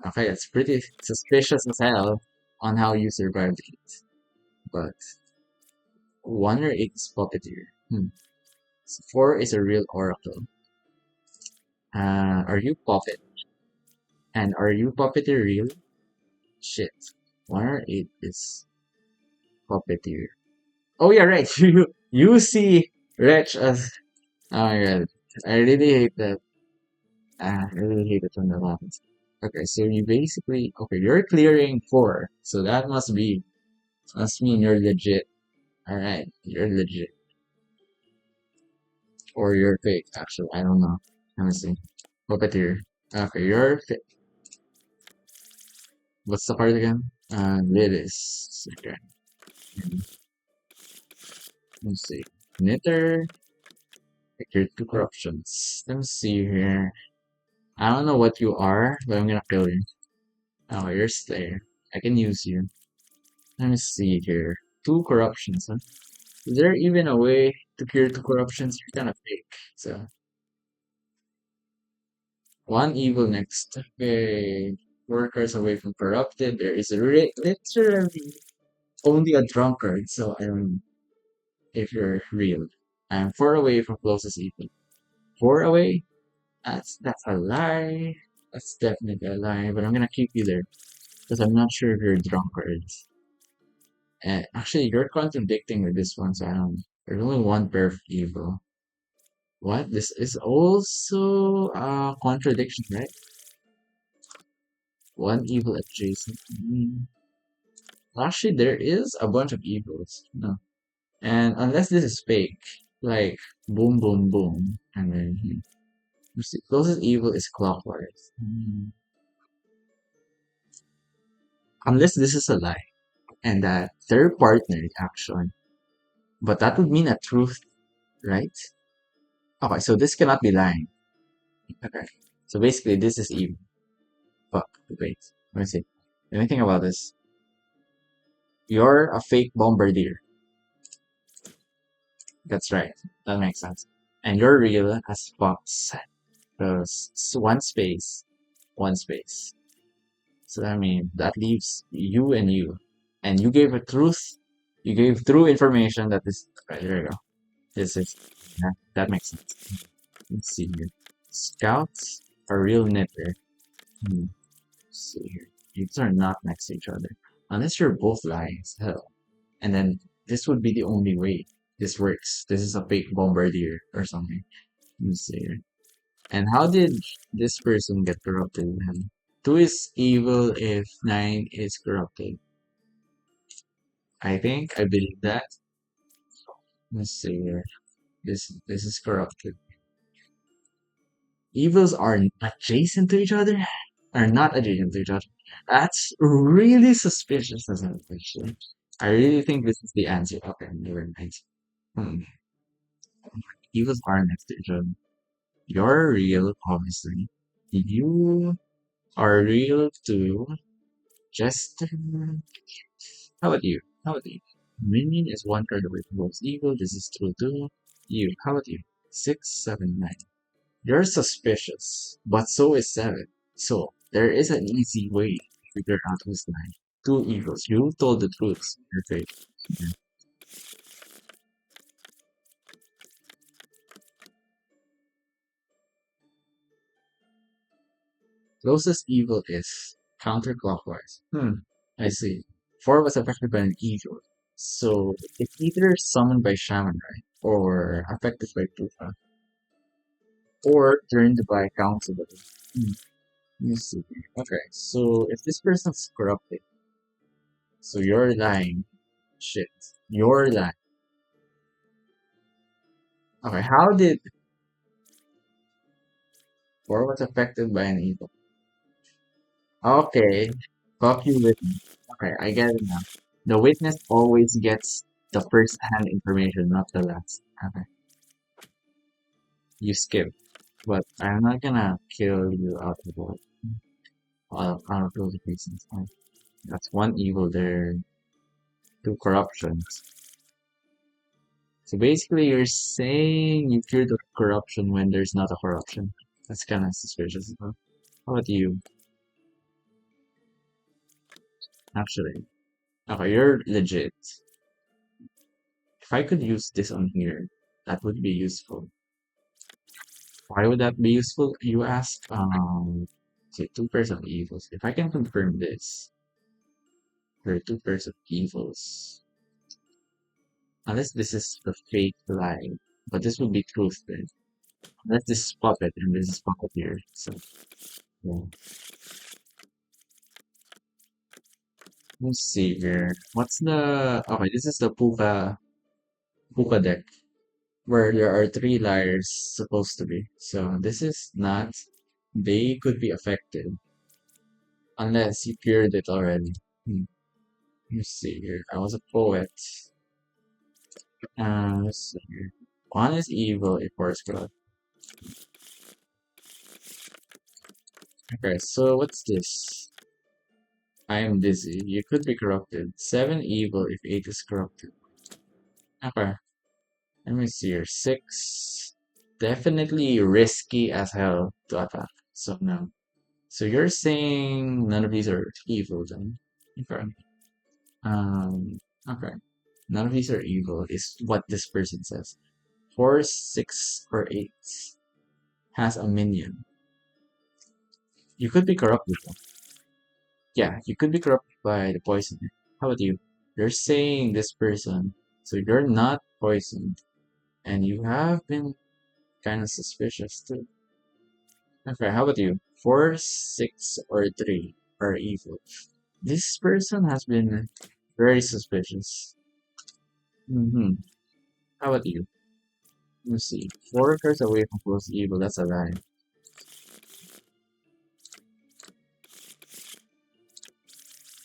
Okay, it's pretty suspicious as hell on how you survived it. But 1 or 8 is puppeteer. So 4 is a real oracle. Are you puppet? And are you puppeteer real? Shit. 1 or 8 is puppeteer. Oh yeah, right. You see Wretch as oh my god. I really hate that. I really hate it when that happens. Okay, so you basically okay, you're clearing 4. So that must mean you're legit. Alright, you're legit. Or you're fake, actually. I don't know. Let me see. Puppeteer. Okay, you're fake. What's the card again? Lidis. Okay. Let's see. Knitter. Your 2 corruptions. Let me see here. I don't know what you are, but I'm gonna kill you. Oh, you're Slayer. I can use you. Let me see here. 2 corruptions, huh? Is there even a way to cure 2 corruptions? You're kind of fake. So, 1 evil next. Okay. Workers away from corrupted. There is literally only a drunkard, so I don't know if you're real. I'm 4 away from closest evil. 4 away? That's a lie. That's definitely a lie, but I'm gonna keep you there because I'm not sure if you're drunkards. And actually, you're contradicting with this one, so I don't. There's only one pair of evil. What? This is also a contradiction, right? One evil adjacent. Actually, there is a bunch of evils. No. And unless this is fake, like boom, boom, boom, and then closest evil is clockwise. Unless this is a lie, and that third partner action, but that would mean a truth, right? Okay, so this cannot be lying. Okay, so basically this is evil. Fuck, wait, let me see. Let me think about this. You're a fake bombardier. That's right. That makes sense. And you're real as Fox. Because one space, one space. So I mean, that leaves you and you. And you gave a truth. You gave true information that is right, there you go. This is that makes sense. Let's see here. Scouts are real knitter. Hmm. Let's see here. These are not next to each other. Unless you're both lying as hell. And then this would be the only way this works. This is a fake bombardier or something. Let's see here. And how did this person get corrupted then? 2 is evil if 9 is corrupted. I believe that. Let's see here. This is corrupted. Evils are adjacent to each other? Are not adjacent to each other. That's really suspicious, isn't it, actually? I really think this is the answer. Okay, never mind. Hmm. Evils are next to each other. You're real, obviously. You are real too. Just how about you? How about you? Minion is one card away from most evil. This is true too. You. How about you? 6, 7, 9. You're suspicious, but so is 7. So there is an easy way to figure out who's lying. 2 evils. You told the truth. You're fake. Yeah. Closest evil is counterclockwise. I see. 4 was affected by an evil. So it's either summoned by Shaman, right? Or affected by Tufa. Or turned by Council. Hmm. Let me see. Okay, so if this person's corrupted, so you're lying. Shit. You're lying. Okay, how did 4 was affected by an evil? Okay, fuck you, witness. Okay, I get it now. The witness always gets the first-hand information, not the last. Okay, you skip, but I'm not gonna kill you out of those reasons. That's one evil there, two corruptions. So basically, you're saying you cure the corruption when there's not a corruption. That's kind of suspicious. Huh? How about you? Actually, okay, you're legit. If I could use this on here, that would be useful. Why would that be useful, you ask? Say 2% evils. If I can confirm this, there are 2% evils. Unless this is the fake lie. But this would be truth then. Unless this is puppet and this is puppet here. So, yeah. Let's see here. What's the... Okay, this is the Puka deck. Where there are 3 liars supposed to be. So, this is not... They could be affected. Unless you cured it already. Hmm. Let's see here. I was a poet. Let's see here. One is evil, a force god. Okay, so what's this? I am dizzy. You could be corrupted. 7 evil if 8 is corrupted. Okay, let me see here. 6. Definitely risky as hell to attack. So no. So you're saying none of these are evil then? Okay. Um, okay. None of these are evil is what this person says. 4, 6, or 8 has a minion. You could be corrupted. Yeah, you could be corrupted by the poison. How about you? You're saying this person, so you're not poisoned, and you have been kind of suspicious too. Okay, how about you? 4, 6, or 3 are evil. This person has been very suspicious. Mm-hmm. How about you? Let's see. 4 cards away from close evil. That's a lie.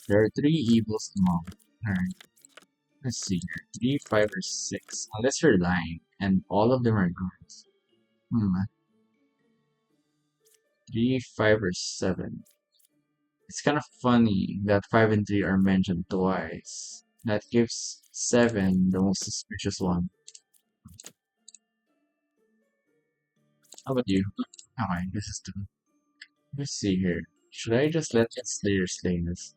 There are 3 evils among. Alright, let's see here. 3, 5, or 6. Unless you're lying, and all of them are guards. Hmm. 3, 5, or 7. It's kind of funny that 5 and 3 are mentioned twice. That gives 7 the most suspicious one. How about you? Okay, this is 2. Let's see here. Should I just let the Slayer slay this?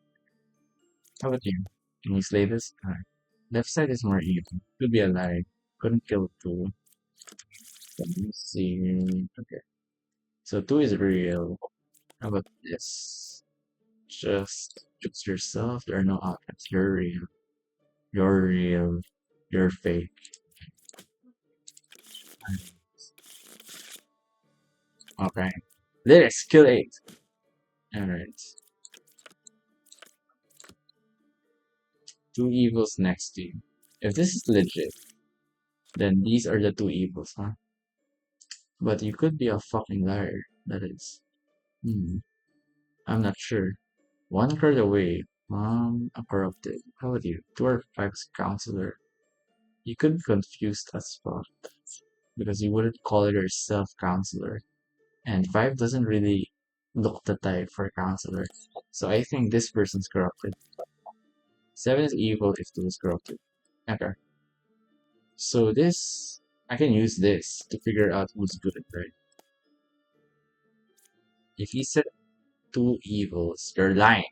How about you? Can you slay this? Alright. Left side is more even. Could be a lie. Couldn't kill two. Let me see. Okay. So two is real. How about this? Just fix yourself. There are no outcomes. You're real. You're real. You're fake. Okay. Lyrics, kill eight. Alright. Two evils next to you. If this is legit, then these are the two evils, huh? But you could be a fucking liar. That is. Hmm. I'm not sure. One card away from a corrupted. How about you? Two or five's counselor. You could be confused as fuck because you wouldn't call it yourself counselor. And five doesn't really look the type for counselor. So I think this person's corrupted. Seven is evil if two is corrupted. Okay. So this, I can use this to figure out who's good, right? If you said two evils, you're lying.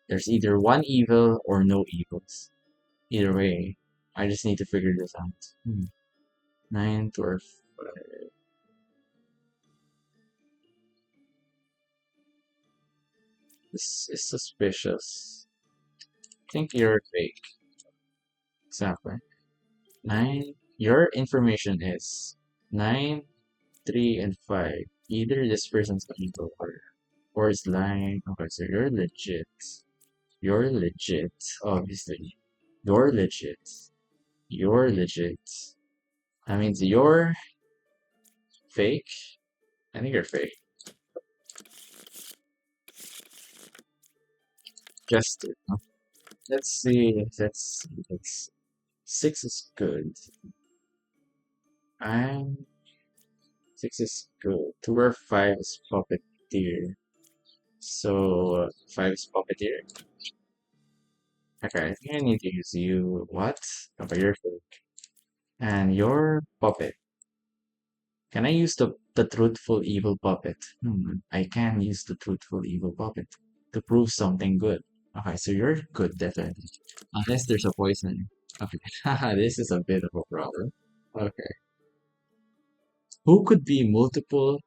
There's either one evil or no evils. Either way, I just need to figure this out. Nine or five. This is suspicious. I think you're fake. Exactly. Nine. Your information is nine, three, and five. Either this person's evil or is lying. Okay, so you're legit. You're legit, obviously. You're legit. You're legit. That means you're fake. I think you're fake. Just let's see. Let's. Six is good. And six is good. Two or five is puppeteer. So five is puppeteer. Okay, I think I need to use you. What? Okay, you're fake. And your puppet. Can I use the truthful evil puppet? I can use the truthful evil puppet to prove something good. Okay, so you're good, definitely. Unless there's a poison. Okay, this is a bit of a problem. Okay. Who could be multiple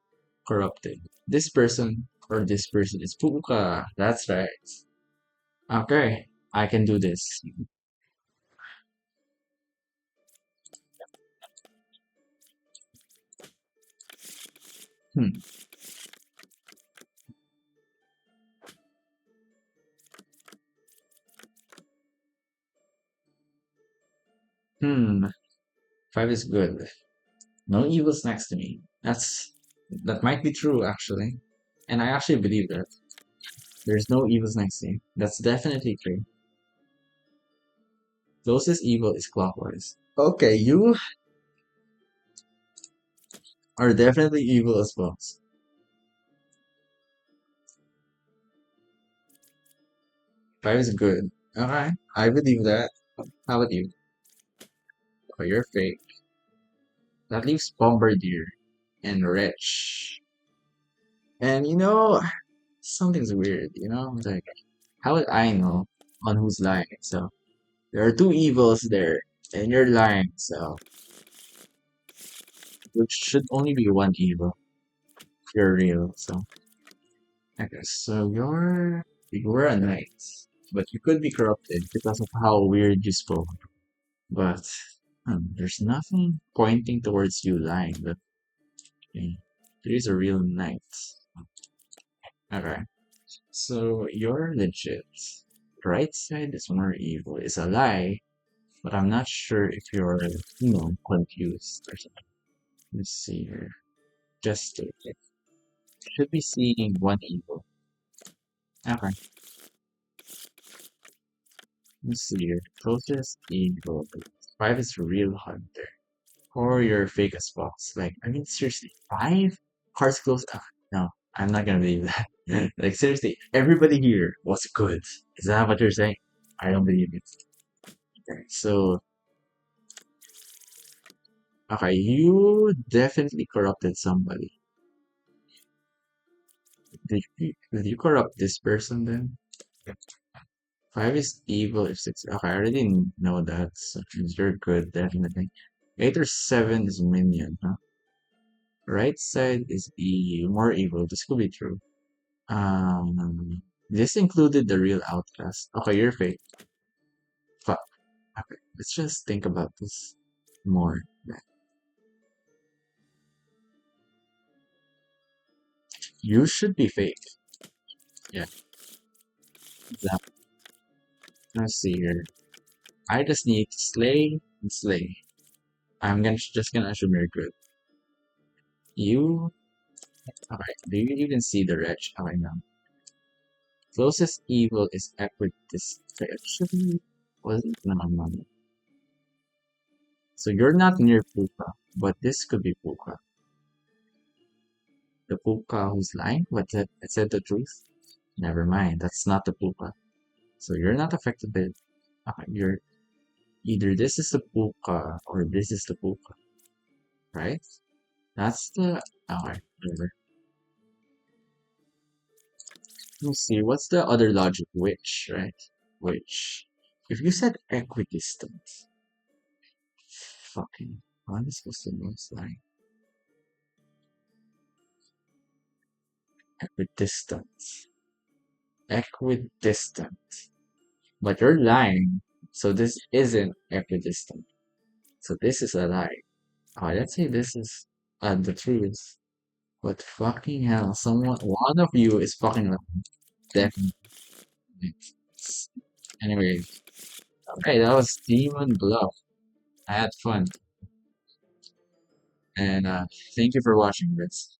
corrupted? This person or this person is Puka. That's right. Okay, I can do this. Hmm. Hmm. Five is good. No evils next to me. That might be true actually. And I actually believe that. There's no evils next to me. That's definitely true. Closest evil is clockwise. Okay, you are definitely evil as well. Five is good. Okay, I believe that. How about you? Oh, you're fake. That leaves Bombardier and Rich. And something's weird, Like, how would I know on who's lying? So, there are two evils there, and you're lying, so, which should only be one evil. You're real, so. Okay, so you're a knight, but you could be corrupted because of how weird you spoke. But there's nothing pointing towards you lying, but okay, there is a real knight. Okay. So you're legit. Right side is more evil. It's a lie, but I'm not sure if you're, confused or something. Let's see here. Just take it. Should be seeing one evil. Okay. Let's see here. Closest evil. Five is real hunter. Or you're fake as boss. Like, I mean, seriously, five cards close. No, I'm not gonna believe that. Like, seriously, everybody here was good. Is that what you're saying? I don't believe it. Okay, so okay, you definitely corrupted somebody. Did you corrupt this person then? 5 is evil if 6. Okay, I already know that. So you're good, definitely. 8 or 7 is minion, huh? Right side is more evil. This could be true. This included the real outcast. Okay, you're fake. Fuck. Okay, let's just think about this more. You should be fake. Yeah, exactly. Let's see here. I just need to slay and slay. I'm gonna just gonna assume you're good. You okay? Do you even see the wretch? Okay, no. Closest evil is equidistant. Actually, wasn't no, no, no, no. So you're not near Puka, but this could be Puka. The Puka who's lying, but it said the truth. Never mind, that's not the Puka. So you're not affected by. Okay, you're either this is the Puka or this is the Puka, right? That's the. Okay, whatever. Let's see, what's the other logic? Which, right? Which. If you said equidistant, fucking, what is supposed to most like equidistant? Equidistant. But you're lying, so this isn't equidistant. So this is a lie. Oh, let's say this is the truth. But fucking hell, one of you is fucking lying. Definitely. Anyway, okay, that was Demon Bluff. I had fun, and thank you for watching this.